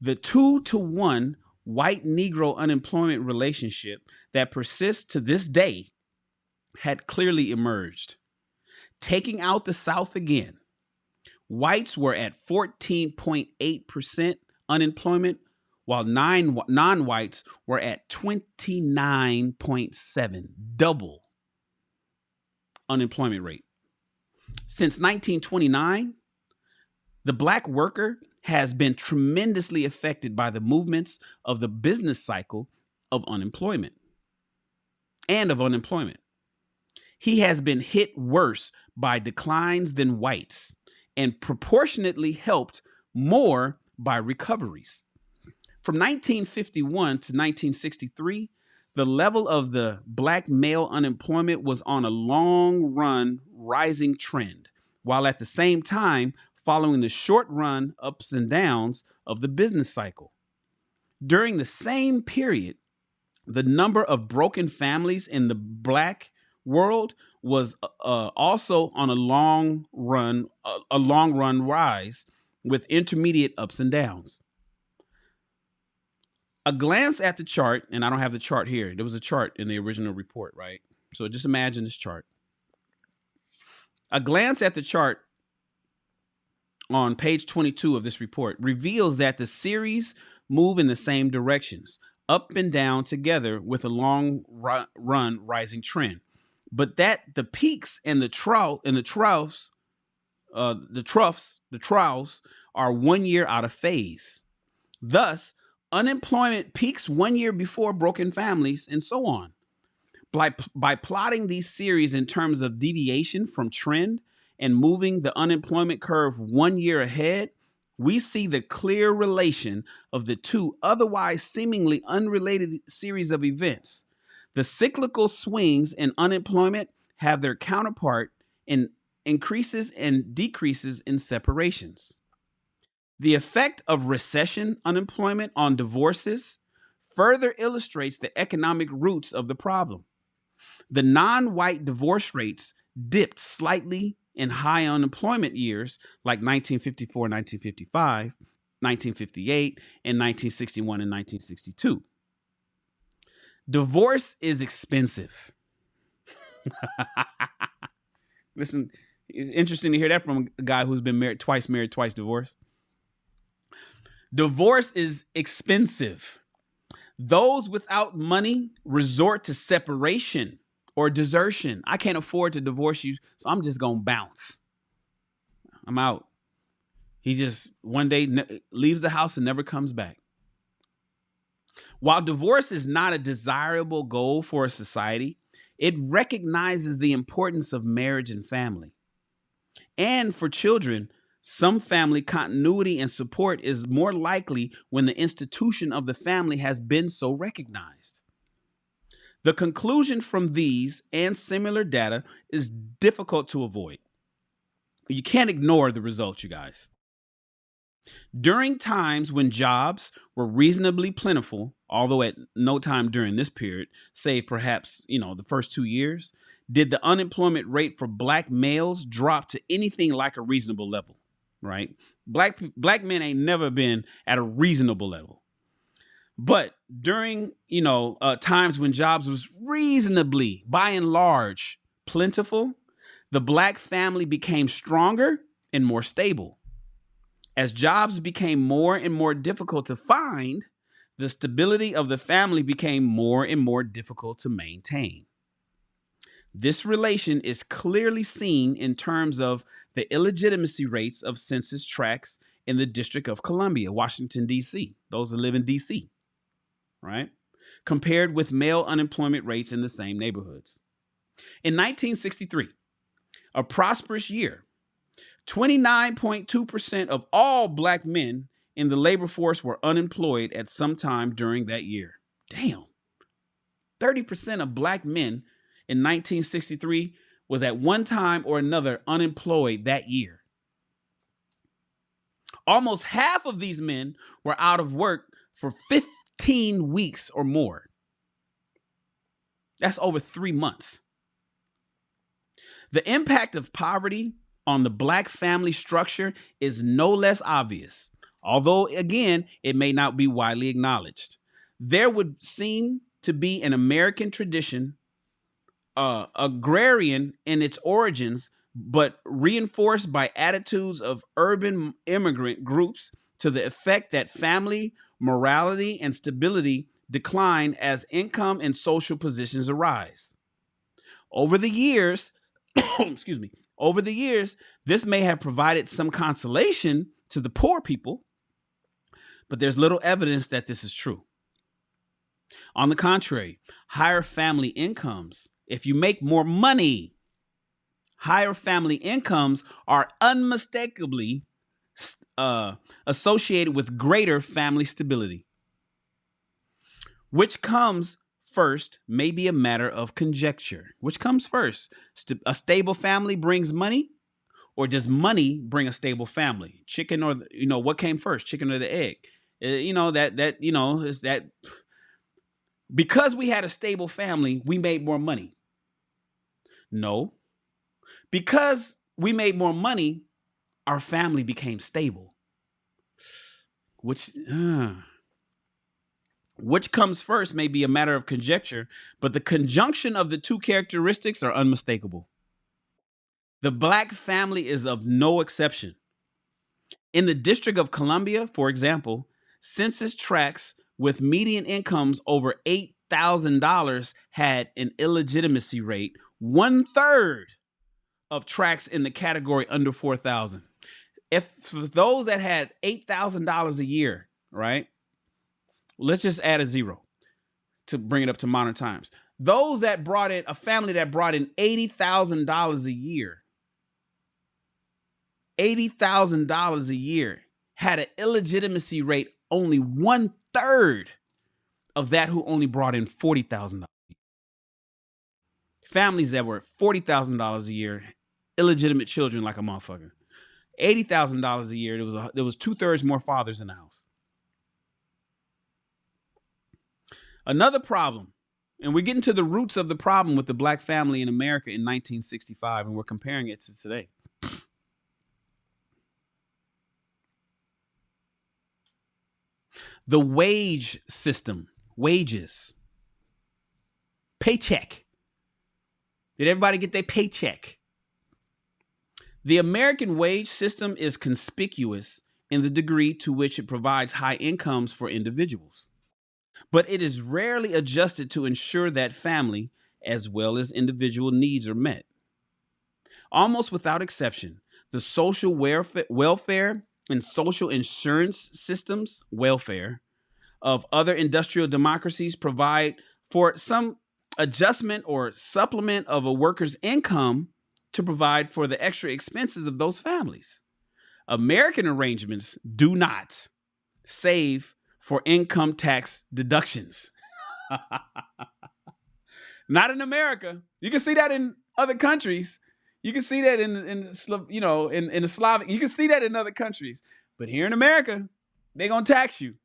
the 2-to-1 white Negro unemployment relationship that persists to this day had clearly emerged. Taking out the South again, whites were at 14.8% unemployment, while non-whites were at 29.7%, double unemployment rate. Since 1929, the Black worker has been tremendously affected by the movements of the business cycle of unemployment. He has been hit worse by declines than whites and proportionately helped more by recoveries. From 1951 to 1963, the level of the Black male unemployment was on a long run rising trend, while at the same time following the short run ups and downs of the business cycle. During the same period, the number of broken families in the Black world was also on a long run rise, with intermediate ups and downs. A glance at the chart, and I don't have the chart here. There was a chart in the original report, right? So just imagine this chart. A glance at the chart on page 22 of this report reveals that the series move in the same directions, up and down together with a long run rising trend. But that the peaks and the troughs are 1 year out of phase. Thus, unemployment peaks 1 year before broken families, and so on. By plotting these series in terms of deviation from trend and moving the unemployment curve 1 year ahead, we see the clear relation of the two otherwise seemingly unrelated series of events. The cyclical swings in unemployment have their counterpart in increases and decreases in separations. The effect of recession unemployment on divorces further illustrates the economic roots of the problem. The non-white divorce rates dipped slightly in high unemployment years like 1954, 1955, 1958, and 1961 and 1962. Divorce is expensive. Listen, it's interesting to hear that from a guy who's been married, twice divorced. Divorce is expensive. Those without money resort to separation or desertion. I can't afford to divorce you, so I'm just going to bounce. I'm out. He just one day leaves the house and never comes back. While divorce is not a desirable goal for a society, it recognizes the importance of marriage and family. And for children, some family continuity and support is more likely when the institution of the family has been so recognized. The conclusion from these and similar data is difficult to avoid. You can't ignore the results, you guys. During times when jobs were reasonably plentiful, although at no time during this period, save perhaps, the first 2 years, did the unemployment rate for black males drop to anything like a reasonable level, right? Black men ain't never been at a reasonable level. But during, times when jobs was reasonably, by and large, plentiful, the black family became stronger and more stable. As jobs became more and more difficult to find, the stability of the family became more and more difficult to maintain. This relation is clearly seen in terms of the illegitimacy rates of census tracts in the District of Columbia, Washington, D.C., those that live in D.C., right? Compared with male unemployment rates in the same neighborhoods. In 1963, a prosperous year, 29.2% of all black men in the labor force were unemployed at some time during that year. Damn. 30% of black men in 1963 was at one time or another unemployed that year. Almost half of these men were out of work for 15 weeks or more. That's over 3 months. The impact of poverty on the black family structure is no less obvious, although, again, it may not be widely acknowledged. There would seem to be an American tradition, agrarian in its origins, but reinforced by attitudes of urban immigrant groups to the effect that family morality and stability decline as income and social positions arise. Over the years, this may have provided some consolation to the poor people, but there's little evidence that this is true. On the contrary, higher family incomes, if you make more money, higher family incomes are unmistakably associated with greater family stability. Which comes first may be a matter of conjecture. Which comes first? A stable family brings money, or does money bring a stable family? Chicken or, what came first, chicken or the egg? Is that because we had a stable family, we made more money? No. Because we made more money, our family became stable. Which comes first may be a matter of conjecture, but the conjunction of the two characteristics are unmistakable. The Black family is of no exception. In the District of Columbia, for example, census tracts with median incomes over $8,000 had an illegitimacy rate 1/3 of tracts in the category under 4,000. If for those that had $8,000 a year, right? Let's just add a zero to bring it up to modern times. Those that brought in a family that brought in $80,000 a year, $80,000 a year had an illegitimacy rate only 1/3 of that who only brought in $40,000. Families that were $40,000 a year, illegitimate children like a motherfucker. $80,000 a year, there was 2/3 more fathers in the house. Another problem, and we're getting to the roots of the problem with the Black family in America in 1965, and we're comparing it to today. The wage system, wages, paycheck. Did everybody get their paycheck? The American wage system is conspicuous in the degree to which it provides high incomes for individuals, but it is rarely adjusted to ensure that family as well as individual needs are met. Almost without exception, the social welfare and social insurance systems, welfare, of other industrial democracies provide for some adjustment or supplement of a worker's income to provide for the extra expenses of those families. American arrangements do not save for income tax deductions. Not in America. You can see that in other countries. You can see that in the Slavic. You can see that in other countries. But here in America, they're going to tax you.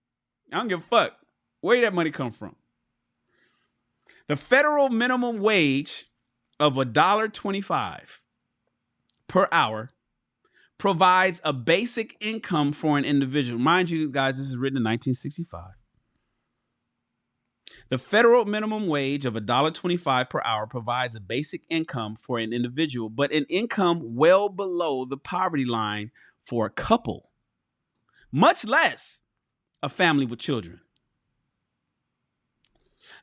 I don't give a fuck where that money come from. The federal minimum wage of $1.25 per hour provides a basic income for an individual. Mind you, guys, this is written in 1965. The federal minimum wage of $1.25 per hour provides a basic income for an individual, but an income well below the poverty line for a couple, much less a family with children.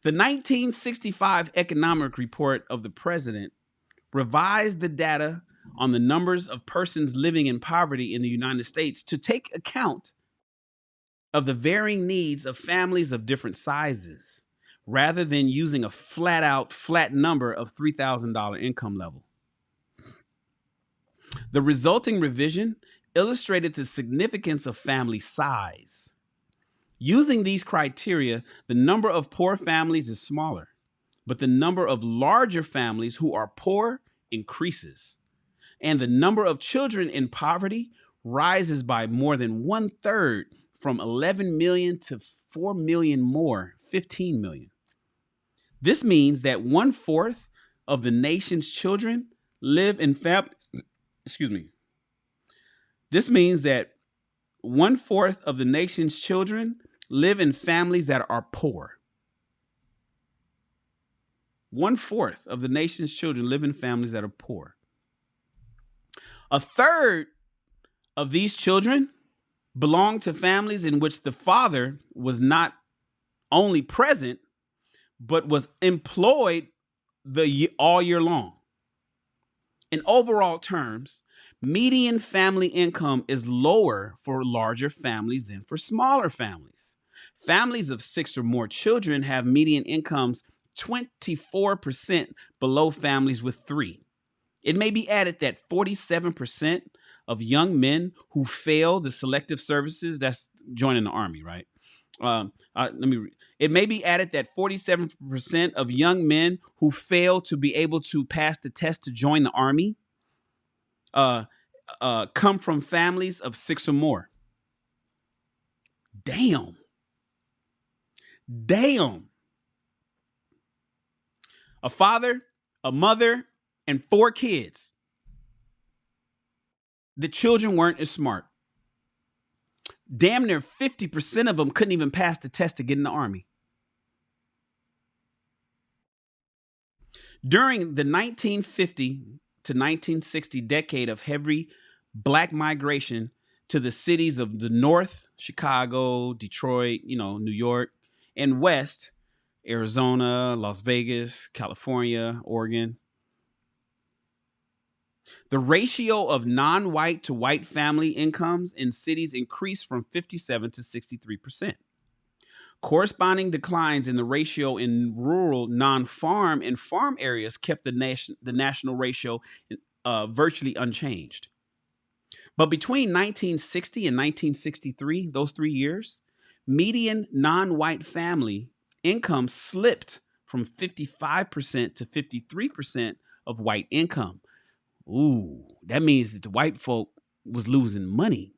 The 1965 economic report of the president revised the data on the numbers of persons living in poverty in the United States to take account of the varying needs of families of different sizes, rather than using a flat number of $3,000 income level. The resulting revision illustrated the significance of family size. Using these criteria, the number of poor families is smaller, but the number of larger families who are poor increases, and the number of children in poverty rises by more than 1/3, from 11 million to 4 million more, 15 million. This means that 1/4 of the nation's children live in families. This means that 1/4 of the nation's children live in families that are poor. 1/4 of the nation's children live in families that are poor. 1/3 of these children belong to families in which the father was not only present, but was employed all year long. In overall terms, median family income is lower for larger families than for smaller families. Families of 6 or more children have median incomes 24% below families with 3. It may be added that 47% of young men who fail the selective services, that's joining the Army, right? It may be added that 47% of young men who fail to be able to pass the test to join the Army come from families of 6 or more. Damn. A father, a mother, and 4 kids. The children weren't as smart. damn near 50% of them couldn't even pass the test to get in the Army. During the 1950 to 1960 decade of heavy black migration to the cities of the North, Chicago, Detroit, New York, and West, Arizona, Las Vegas, California, Oregon, the ratio of non-white to white family incomes in cities increased from 57 to 63%. Corresponding declines in the ratio in rural, non-farm, and farm areas kept the national ratio virtually unchanged. But between 1960 and 1963, those 3 years, median non-white family income slipped from 55% to 53% of white income. Ooh, that means that the white folk was losing money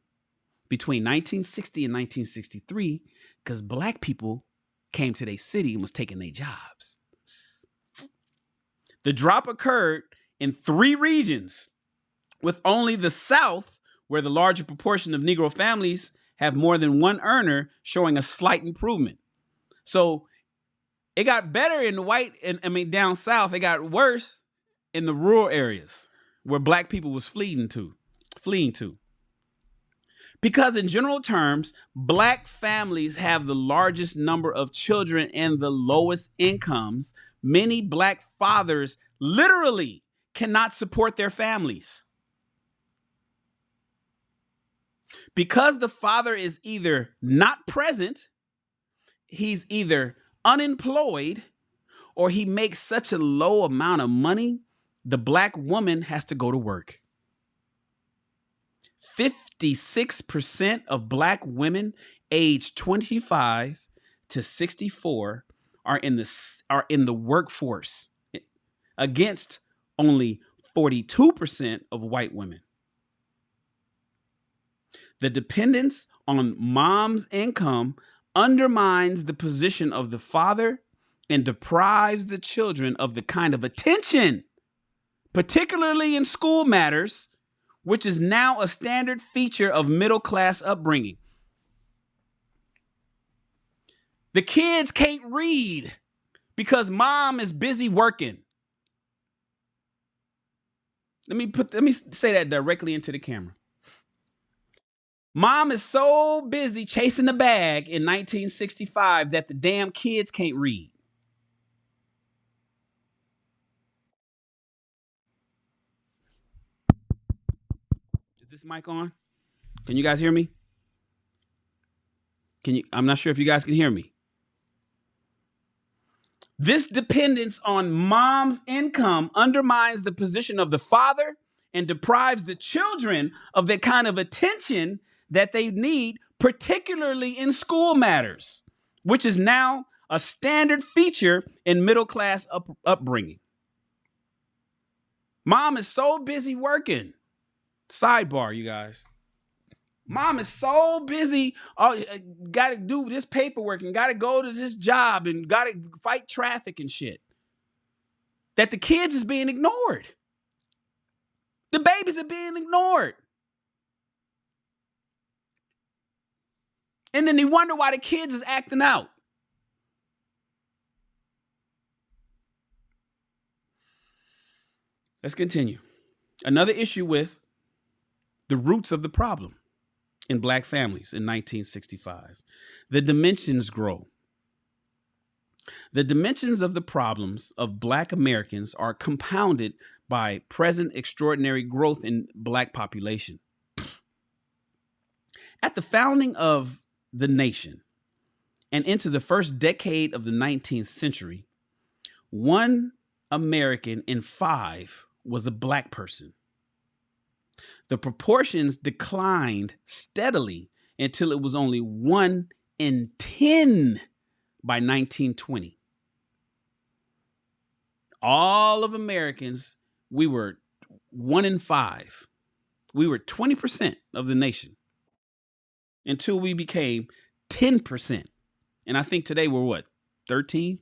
between 1960 and 1963 because black people came to their city and was taking their jobs. The drop occurred in 3 regions, with only the South, where the larger proportion of Negro families have more than one earner, showing a slight improvement. So it got better in the down South. It got worse in the rural areas where black people was fleeing to. Because in general terms, black families have the largest number of children and the lowest incomes. Many black fathers literally cannot support their families. Because the father is either not present, he's either unemployed, or he makes such a low amount of money, the black woman has to go to work. 56% of black women aged 25 to 64 are in the workforce, against only 42% of white women. The dependence on mom's income undermines the position of the father and deprives the children of the kind of attention, particularly in school matters, which is now a standard feature of middle-class upbringing. The kids can't read because mom is busy working. Let me say that directly into the camera. Mom is so busy chasing the bag in 1965 that the damn kids can't read. Is this mic on? Can you guys hear me? I'm not sure if you guys can hear me. This dependence on mom's income undermines the position of the father and deprives the children of the kind of attention that they need, particularly in school matters, which is now a standard feature in middle-class upbringing. Mom is so busy working. Sidebar, you guys. Mom is so busy, got to do this paperwork and got to go to this job and got to fight traffic and shit, that the kids is being ignored. The babies are being ignored. And then they wonder why the kids is acting out. Let's continue. Another issue with the roots of the problem in black families in 1965. The dimensions grow. The dimensions of the problems of black Americans are compounded by present extraordinary growth in black population. At the founding of the nation and into the first decade of the 19th century, 1 American in 5 was a black person. The proportions declined steadily until it was only 1 in 10 by 1920. All of Americans, we were 1 in 5. We were 20% of the nation until we became 10%. And I think today we're what, 13?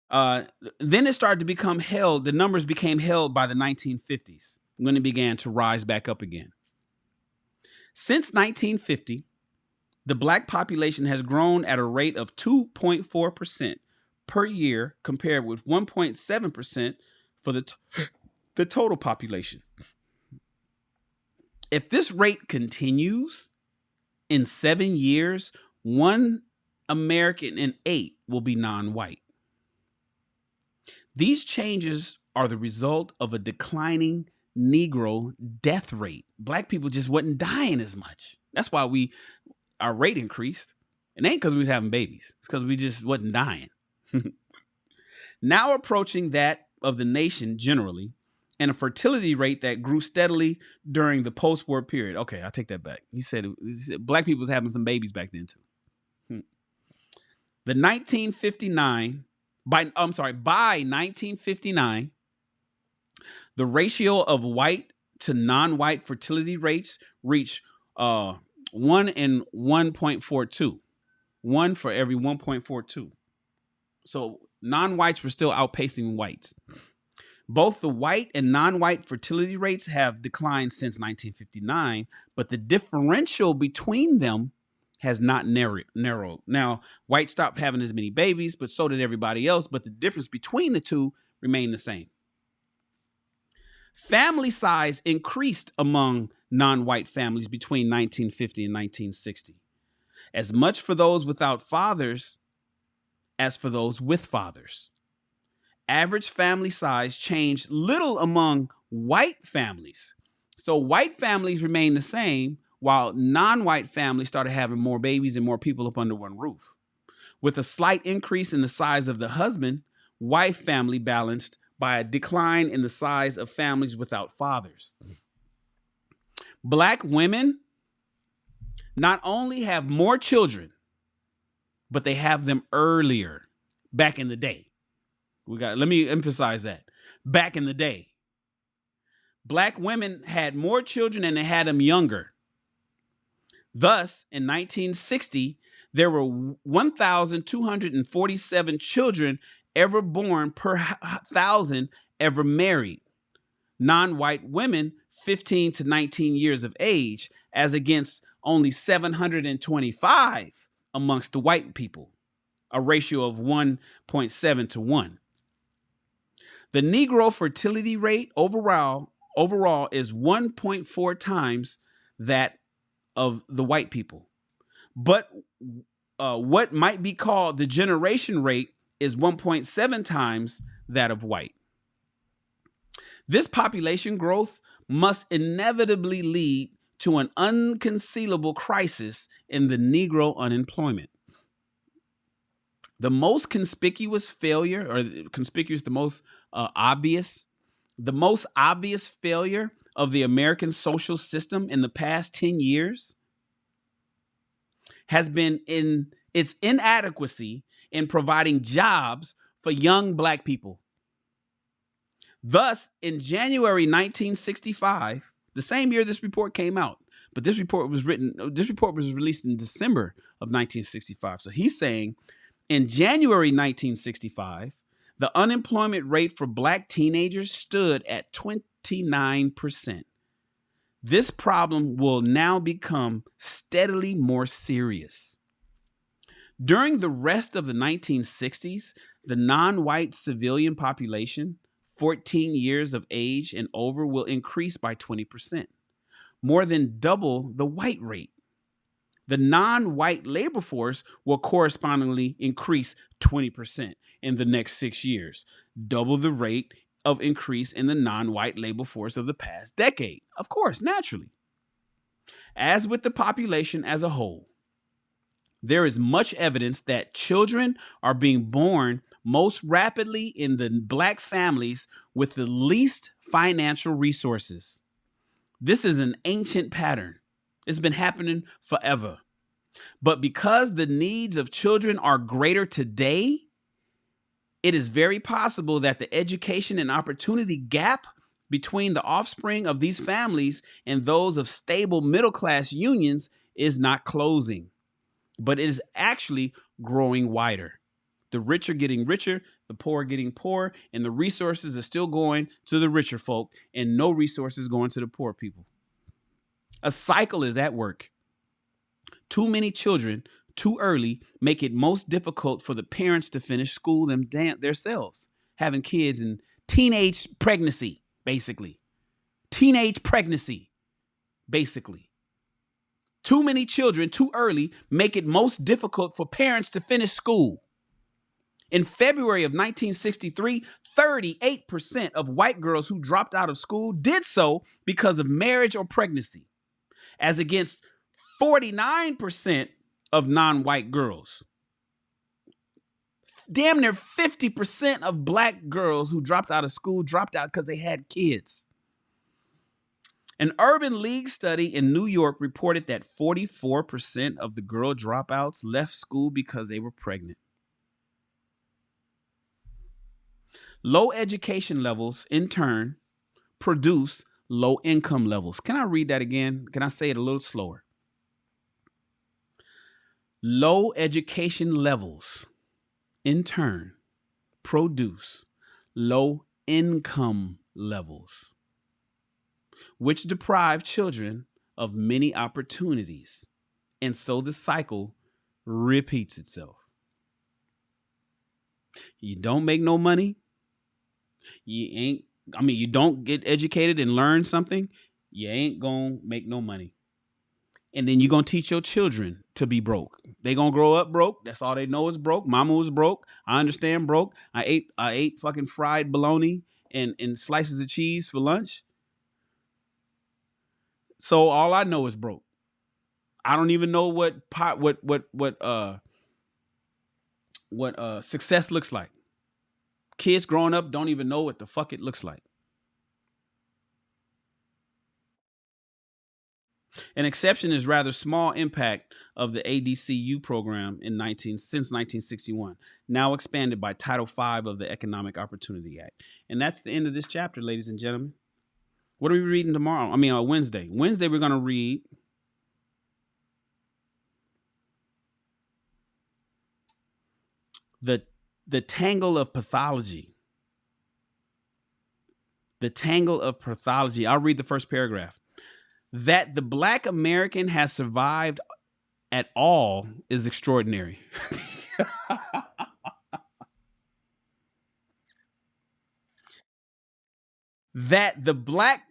Then it started to become held, the numbers became held by the 1950s when it began to rise back up again. Since 1950, the black population has grown at a rate of 2.4% per year, compared with 1.7% for the total population. If this rate continues, in 7 years, 1 American in 8 will be non-white. These changes are the result of a declining Negro death rate. Black people just wasn't dying as much. That's why our rate increased. It ain't because we was having babies. It's because we just wasn't dying. Now approaching that of the nation generally, and a fertility rate that grew steadily during the post-war period. Okay, I take that back. He said black people was having some babies back then too. By 1959, the ratio of white to non-white fertility rates reached 1 in 1.42. 1 for every 1.42. So non-whites were still outpacing whites. Both the white and non-white fertility rates have declined since 1959, but the differential between them has not narrowed. Now, whites stopped having as many babies, but so did everybody else, but the difference between the two remained the same. Family size increased among non-white families between 1950 and 1960, as much for those without fathers as for those with fathers. Average family size changed little among white families. So white families remained the same, while non-white families started having more babies and more people up under one roof. With a slight increase in the size of the husband, wife family balanced by a decline in the size of families without fathers. Black women not only have more children, but they have them earlier. Back in the day. Let me emphasize that. Back in the day, black women had more children and they had them younger. Thus, in 1960, there were 1,247 children ever born per 1,000 ever married. Non-white women 15 to 19 years of age, as against only 725 amongst the white people, a ratio of 1.7 to 1. The Negro fertility rate overall is 1.4 times that of the white people. But what might be called the generation rate is 1.7 times that of white. This population growth must inevitably lead to an unconcealable crisis in the Negro unemployment. The most conspicuous failure, the most obvious failure of the American social system in the past 10 years has been in its inadequacy in providing jobs for young black people. Thus, in January 1965, the same year this report came out, but this report was released in December of 1965. So he's saying, in January 1965, the unemployment rate for black teenagers stood at 29%. This problem will now become steadily more serious. During the rest of the 1960s, the non-white civilian population, 14 years of age and over, will increase by 20%, more than double the white rate. The non-white labor force will correspondingly increase 20% in the next 6 years, double the rate of increase in the non-white labor force of the past decade. Of course, naturally. As with the population as a whole, there is much evidence that children are being born most rapidly in the black families with the least financial resources. This is an ancient pattern. It's been happening forever. But because the needs of children are greater today, it is very possible that the education and opportunity gap between the offspring of these families and those of stable middle-class unions is not closing, but it is actually growing wider. The rich are getting richer, the poor are getting poorer, and the resources are still going to the richer folk and no resources going to the poor people. A cycle is at work. Too many children too early make it most difficult for the parents to finish school themselves, having kids and teenage pregnancy, basically. Teenage pregnancy, basically. Too many children too early make it most difficult for parents to finish school. In February of 1963, 38% of white girls who dropped out of school did so because of marriage or pregnancy, as against 49% of non-white girls. Damn near 50% of black girls who dropped out of school dropped out because they had kids. An Urban League study in New York reported that 44% of the girl dropouts left school because they were pregnant. Low education levels, in turn, produce low income levels. Can I read that again? Can I say it a little slower? Low education levels, in turn, produce low income levels, which deprive children of many opportunities. And so the cycle repeats itself. You don't make no money. You don't get educated and learn something. You ain't gonna make no money. And then you're gonna teach your children to be broke. They gonna grow up broke. That's all they know is broke. Mama was broke. I understand broke. I ate fucking fried bologna and slices of cheese for lunch. So all I know is broke. I don't even know what success looks like. Kids growing up don't even know what the fuck it looks like. An exception is rather small impact of the ADCU program since 1961, now expanded by Title V of the Economic Opportunity Act. And that's the end of this chapter, ladies and gentlemen. What are we reading tomorrow? Wednesday. Wednesday, we're going to read the tangle of pathology. The tangle of pathology. I'll read the first paragraph. That the Black American has survived at all is extraordinary. That the fact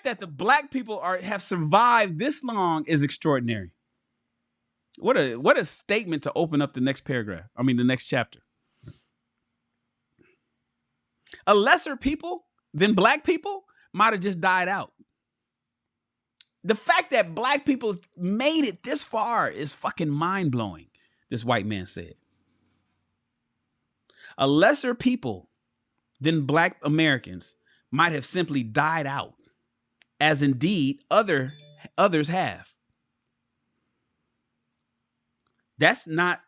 that the black people have survived this long is extraordinary. What a statement to open up the next paragraph. The next chapter. A lesser people than black people might have just died out. The fact that black people made it this far is fucking mind-blowing, this white man said. A lesser people than black Americans might have simply died out, as indeed others have. That's not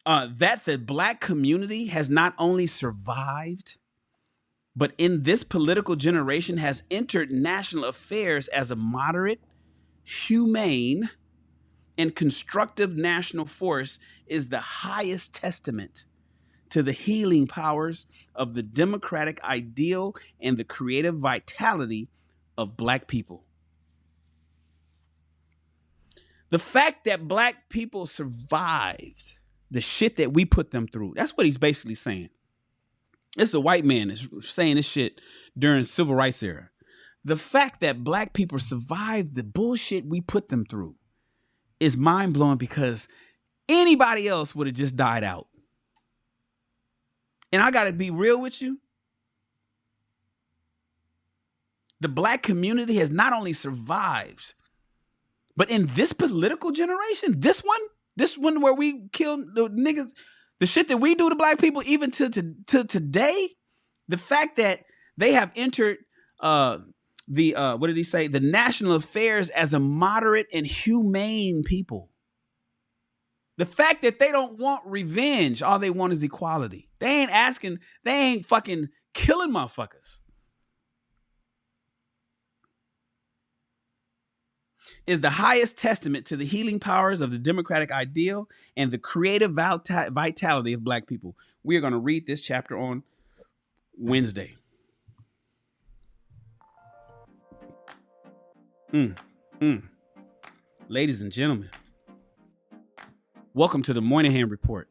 that the black community has not only survived, but in this political generation has entered national affairs as a moderate, humane, and constructive national force is the highest testament to the healing powers of the democratic ideal and the creative vitality of black people. The fact that black people survived the shit that we put them through, that's what he's basically saying. It's a white man that's saying this shit during civil rights era. The fact that black people survived the bullshit we put them through is mind-blowing because anybody else would have just died out. And I got to be real with you. The black community has not only survived, but in this political generation, this one where we kill the niggas, the shit that we do to black people, even to today, the fact that they have entered what did he say? The national affairs as a moderate and humane people. The fact that they don't want revenge, all they want is equality. They ain't fucking killing motherfuckers. Is the highest testament to the healing powers of the democratic ideal and the creative vitality of black people. We are going to read this chapter on Wednesday. Ladies and gentlemen, welcome to the Moynihan Report.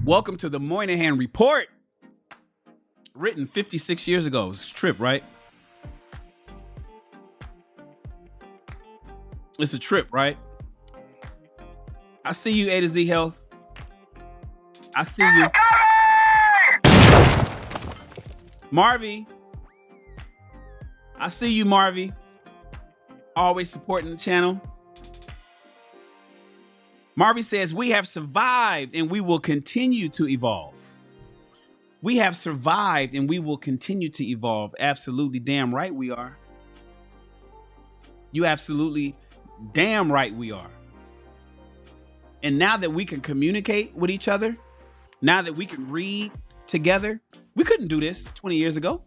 Welcome to the Moynihan Report. Written 56 years ago. It's a trip, right? It's a trip, right? I see you, A to Z Health. I see you. Marvy. I see you, Marvy. Always supporting the channel. Marvy says, we have survived and we will continue to evolve. We have survived and we will continue to evolve. Absolutely damn right we are. You absolutely damn right we are. And now that we can communicate with each other, now that we can read together, we couldn't do this 20 years ago.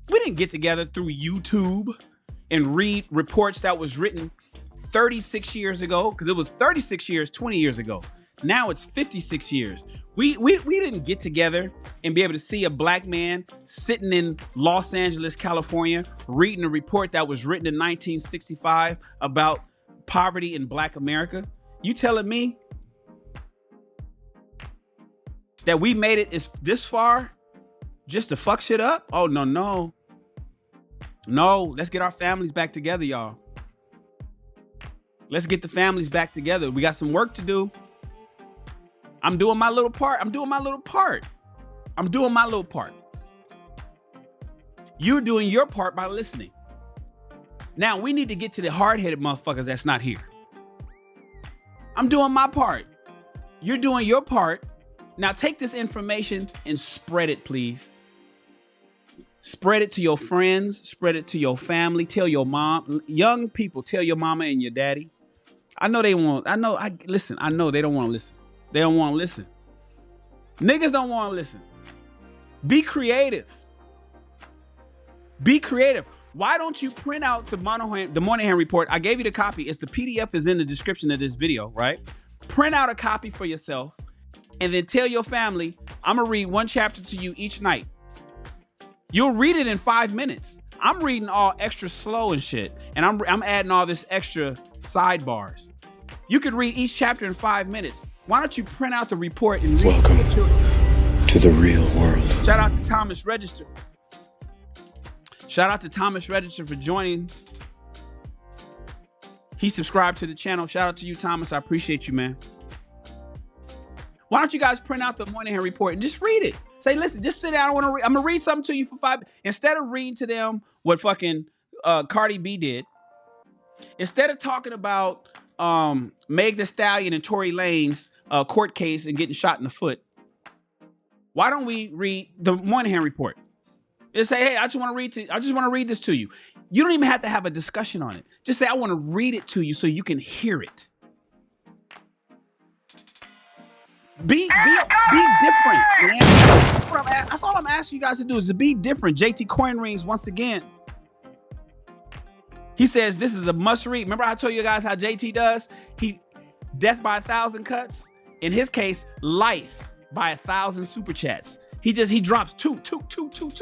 We didn't get together through YouTube and read reports that was written 36 years ago, because it was 36 years 20 years ago. Now it's 56 years. We didn't get together and be able to see a black man sitting in Los Angeles, California, reading a report that was written in 1965 about poverty in Black America. You telling me that we made it this far just to fuck shit up? Oh, no. No, let's get our families back together, y'all. Let's get the families back together. We got some work to do. I'm doing my little part. You're doing your part by listening. Now we need to get to the hard-headed motherfuckers that's not here. I'm doing my part. You're doing your part. Now take this information and spread it, please. Spread it to your friends. Spread it to your family. Tell your mom. Young people, tell your mama and your daddy. I know they won't. I know they don't want to listen. They don't want to listen. Niggas don't want to listen. Be creative. Be creative. Why don't you print out the Moynihan Report? I gave you the copy. The PDF is in the description of this video, right? Print out a copy for yourself and then tell your family, I'm going to read one chapter to you each night. You'll read it in 5 minutes. I'm reading all extra slow and shit. And I'm adding all this extra sidebars. You could read each chapter in 5 minutes. Why don't you print out the report and read it? Welcome to the real world. Shout out to Thomas Register. Shout out to Thomas Register for joining. He subscribed to the channel. Shout out to you, Thomas. I appreciate you, man. Why don't you guys print out the Moynihan Report and just read it? Say, listen, just sit down. I'm going to read something to you for 5 minutes. Instead of reading to them what fucking Cardi B did, instead of talking about Meg Thee Stallion and Tory Lanez court case and getting shot in the foot, why don't we read the Moynihan Report? Just say, hey, I just want to read this to you. You don't even have to have a discussion on it. Just say, I want to read it to you so you can hear it. Be different, man. That's all I'm asking you guys to do is to be different. JT Coin Rings, once again. He says this is a must read. Remember I told you guys how JT does? Death by 1,000 cuts. In his case, life by 1,000 super chats. He drops two.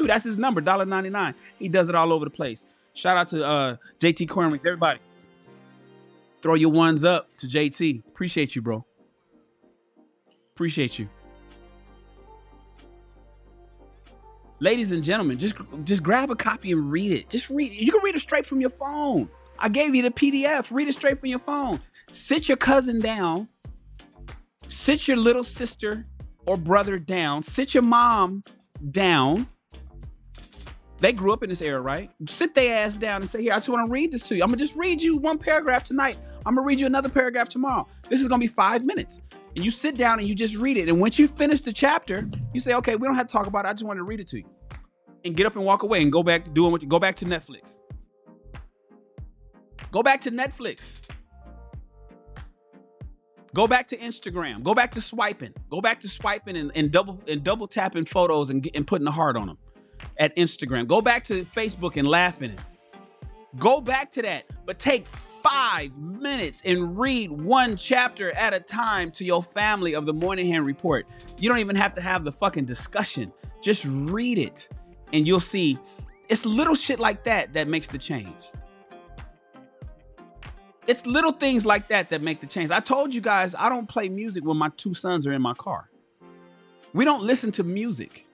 That's his number, $1.99. He does it all over the place. Shout out to JT Coin Rings, everybody. Throw your ones up to JT. Appreciate you, bro. Appreciate you. Ladies and gentlemen, just grab a copy and read it. Just read it. You can read it straight from your phone. I gave you the PDF. Read it straight from your phone. Sit your cousin down. Sit your little sister or brother down. Sit your mom down. They grew up in this era, right? Sit their ass down and say, here, I just want to read this to you. I'm going to just read you one paragraph tonight. I'm going to read you another paragraph tomorrow. This is going to be 5 minutes. And you sit down and you just read it. And once you finish the chapter, you say, okay, we don't have to talk about it. I just wanted to read it to you. And get up and walk away and go back doing what you go back to Netflix. Go back to Netflix. Go back to Instagram. Go back to swiping. Go back to swiping and double tapping photos and putting a heart on them at Instagram. Go back to Facebook and laughing. Go back to that. But take 5 minutes and read one chapter at a time to your family of the Moynihan Report. You don't even have to have the fucking discussion. Just read it and you'll see it's little shit like that that makes the change. It's little things like that that make the change. I told you guys I don't play music when my 2 sons are in my car. We don't listen to music.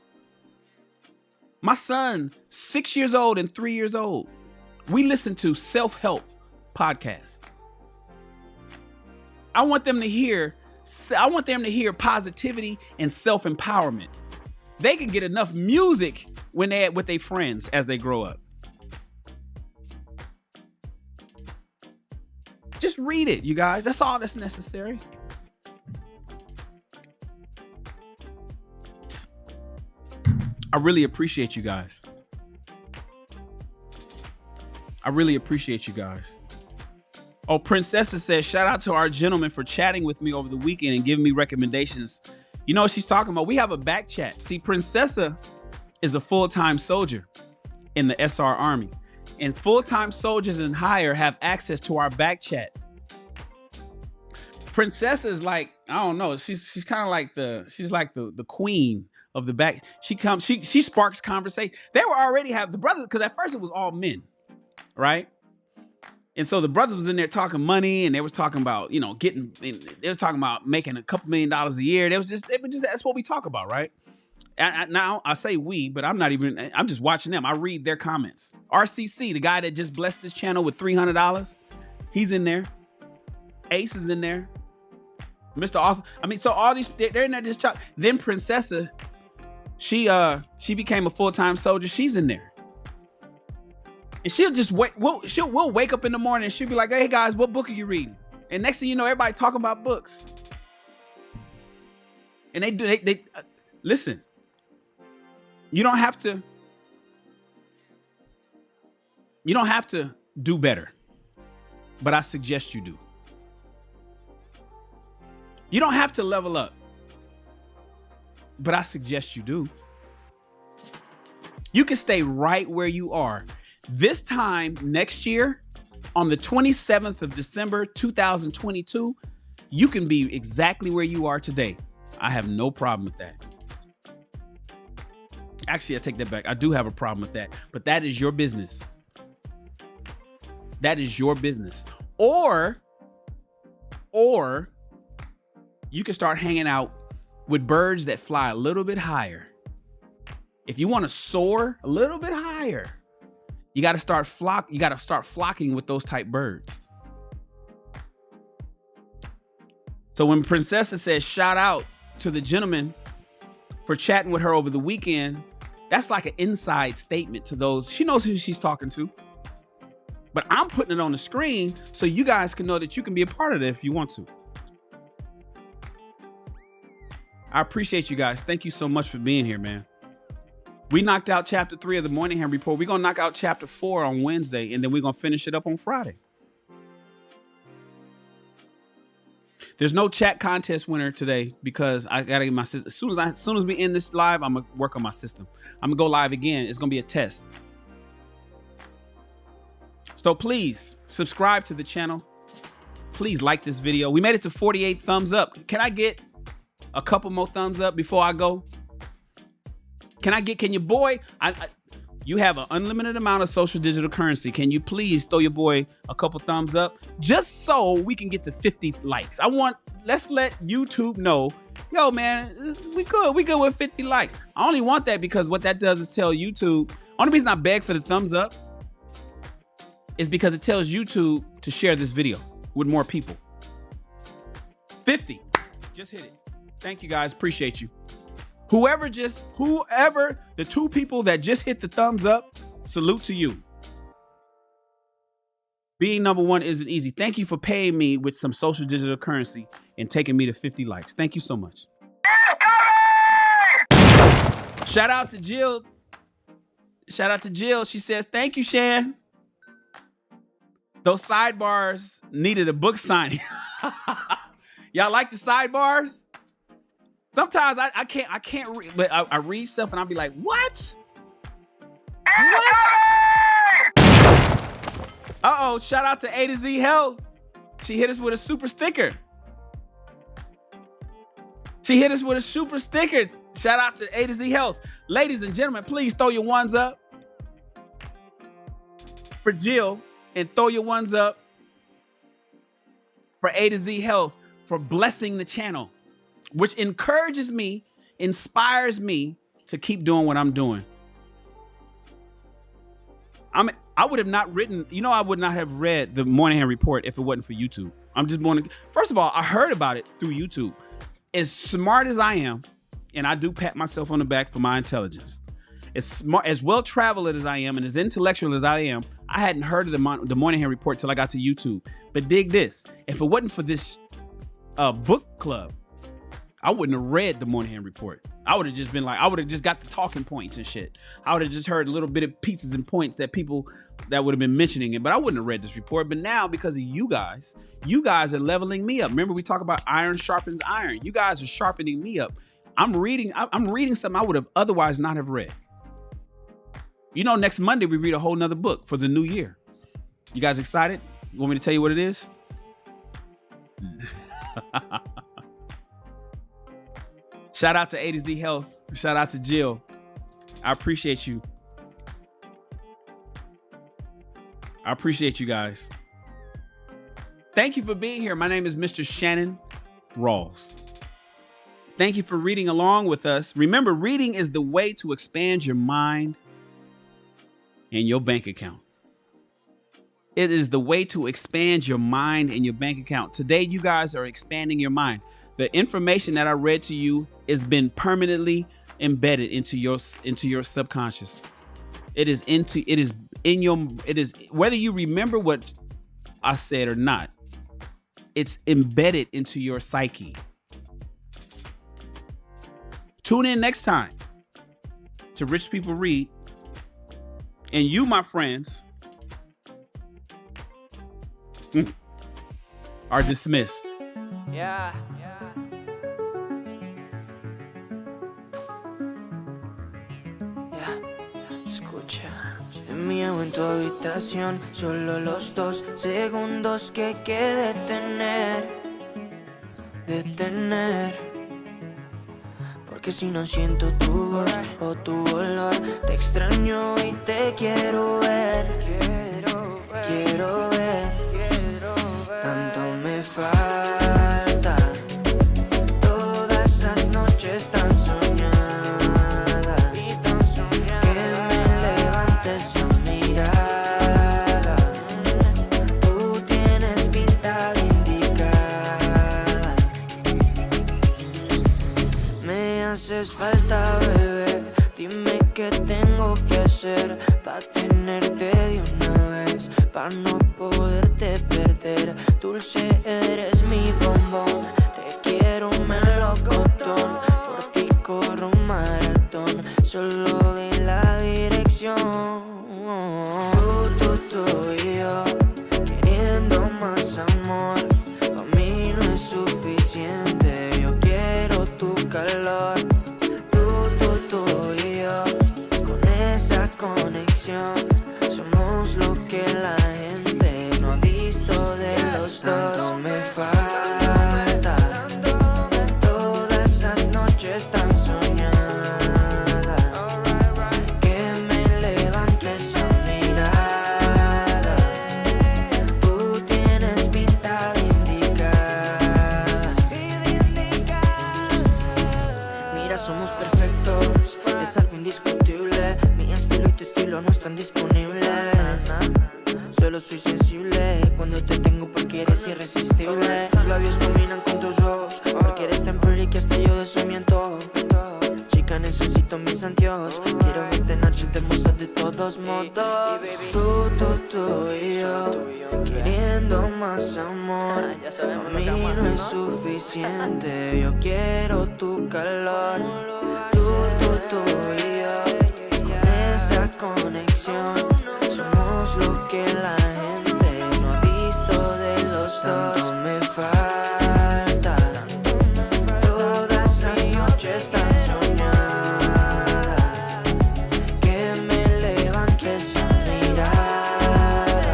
My son, 6 years old and 3 years old, we listen to self-help podcasts. I want them to hear positivity and self-empowerment. They can get enough music when they're with their friends as they grow up. Just read it, you guys. That's all that's necessary. I really appreciate you guys. I really appreciate you guys. Oh, Princessa says, shout out to our gentleman for chatting with me over the weekend and giving me recommendations. You know what she's talking about? We have a back chat. See, Princessa is a full-time soldier in the SR Army. And full-time soldiers and higher have access to our back chat. Princessa is like, I don't know, she's kind of like the queen of the back. She sparks conversation. They were already have the brothers, because at first it was all men, right? And so the brothers was in there talking money, and they was talking about, they were talking about making a couple $1 million a year. It was just that's what we talk about, right? Now I say we, but I'm just watching them. I read their comments. RCC, the guy that just blessed this channel with $300, he's in there. Ace is in there. Mr. Awesome. I mean, so all these, they're in there just talking. Then Princessa, she became a full-time soldier. She's in there. And she'll just wait. We'll wake up in the morning and she'll be like, hey guys, what book are you reading? And next thing you know, everybody talking about books. And they listen. You don't have to do better, but I suggest you do. You don't have to level up, but I suggest you do. You can stay right where you are. This time next year, on the 27th of December, 2022, you can be exactly where you are today. I have no problem with that. Actually, I take that back. I do have a problem with that, but that is your business. That is your business. Or you can start hanging out with birds that fly a little bit higher. If you want to soar a little bit higher, you got to start flocking with those type birds. So when Princessa says shout out to the gentleman for chatting with her over the weekend, that's like an inside statement to those. She knows who she's talking to. But I'm putting it on the screen so you guys can know that you can be a part of it if you want to. I appreciate you guys. Thank you so much for being here, man. We knocked out chapter 3 of the Moynihan Report. We're going to knock out chapter 4 on Wednesday, and then we're going to finish it up on Friday. There's no chat contest winner today because I got to get my system. As soon as we end this live, I'm going to work on my system. I'm going to go live again. It's going to be a test. So please subscribe to the channel. Please like this video. We made it to 48 thumbs up. Can I get a couple more thumbs up before I go? Can your boy, you have an unlimited amount of social digital currency. Can you please throw your boy a couple thumbs up just so we can get to 50 likes? Let's let YouTube know, yo man, we good with 50 likes. I only want that because what that does is tell YouTube, only reason I beg for the thumbs up is because it tells YouTube to share this video with more people. 50, just hit it. Thank you guys, appreciate you. Whoever, the 2 people that just hit the thumbs up, salute to you. Being number 1 isn't easy. Thank you for paying me with some social digital currency and taking me to 50 likes. Thank you so much. Shout out to Jill. She says, thank you, Shan. Those sidebars needed a book signing. Y'all like the sidebars? Sometimes I can't read, but I read stuff and I'll be like, what? What? Uh-oh, shout out to A to Z Health. She hit us with a super sticker. Shout out to A to Z Health. Ladies and gentlemen, please throw your ones up for Jill and throw your ones up for A to Z Health for blessing the channel, which encourages me, inspires me to keep doing what I'm doing. I would have not written, I would not have read the Moynihan Report if it wasn't for YouTube. First of all, I heard about it through YouTube. As smart as I am, and I do pat myself on the back for my intelligence, as smart, as well-traveled as I am, and as intellectual as I am, I hadn't heard of the Moynihan Report till I got to YouTube. But dig this, if it wasn't for this book club, I wouldn't have read the Moynihan Report. I would have just been like, I would have just got the talking points and shit. I would have just heard a little bit of pieces and points that people that would have been mentioning it, but I wouldn't have read this report. But now, because of you guys are leveling me up. Remember, we talk about iron sharpens iron. You guys are sharpening me up. I'm reading something I would have otherwise not have read. Next Monday, we read a whole nother book for the new year. You guys excited? You want me to tell you what it is? Shout out to A to Z Health. Shout out to Jill. I appreciate you. I appreciate you guys. Thank you for being here. My name is Mr. Shannon Rawls. Thank you for reading along with us. Remember, reading is the way to expand your mind and your bank account. It is the way to expand your mind and your bank account. Today, you guys are expanding your mind. The information that I read to you has been permanently embedded into your subconscious. It is whether you remember what I said or not, it's embedded into your psyche. Tune in next time to Rich People Read. And you, my friends, are dismissed. Yeah. Escucha. Mío en tu habitación, solo los 2 segundos que hay que detener. Porque si no siento tu voz o tu olor, te extraño y te quiero ver. Tanto me falta todas esas noches tan soñadas, que me levantes a mirada. Tú tienes pinta de indicada. Me haces falta, bebé. Dime qué tengo que hacer pa' tenerte de una vez, pa' no poderte perder. Dulce, eres mi bombón, te quiero melocotón. Por ti corro un maratón, solo de la dirección. Tú y yo, queriendo más amor. Pa' mí no es suficiente, yo quiero tu calor. Tú y yo, con esa conexión, somos lo que la gente no ha visto de los dos. Tanto me falta, todas esas noches tan soñadas, que me levantes a mirada. Tú tienes pinta de indicada. Mira, somos perfectos, es algo indiscutible. Mi estilo y tu estilo no están disponibles. Solo soy sensible cuando te tengo porque eres irresistible. Tus labios combinan con tus ojos, porque eres tan pretty que hasta yo de eso miento. Chica, necesito mis anteojos, quiero verte en noche hermosa de todos modos. Tú y yo, queriendo más amor. A mí no es suficiente, yo quiero tu calor. Tú y yo, con esa conexión, somos lo que la gente no ha visto de los dos. Tanto me falta, todas esas noches tan soñadas, que me levantes a mirada.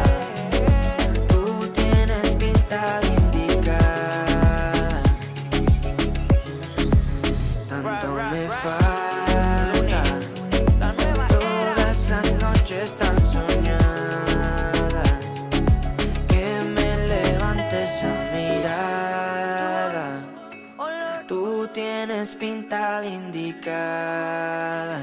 tienes pinta de indicada.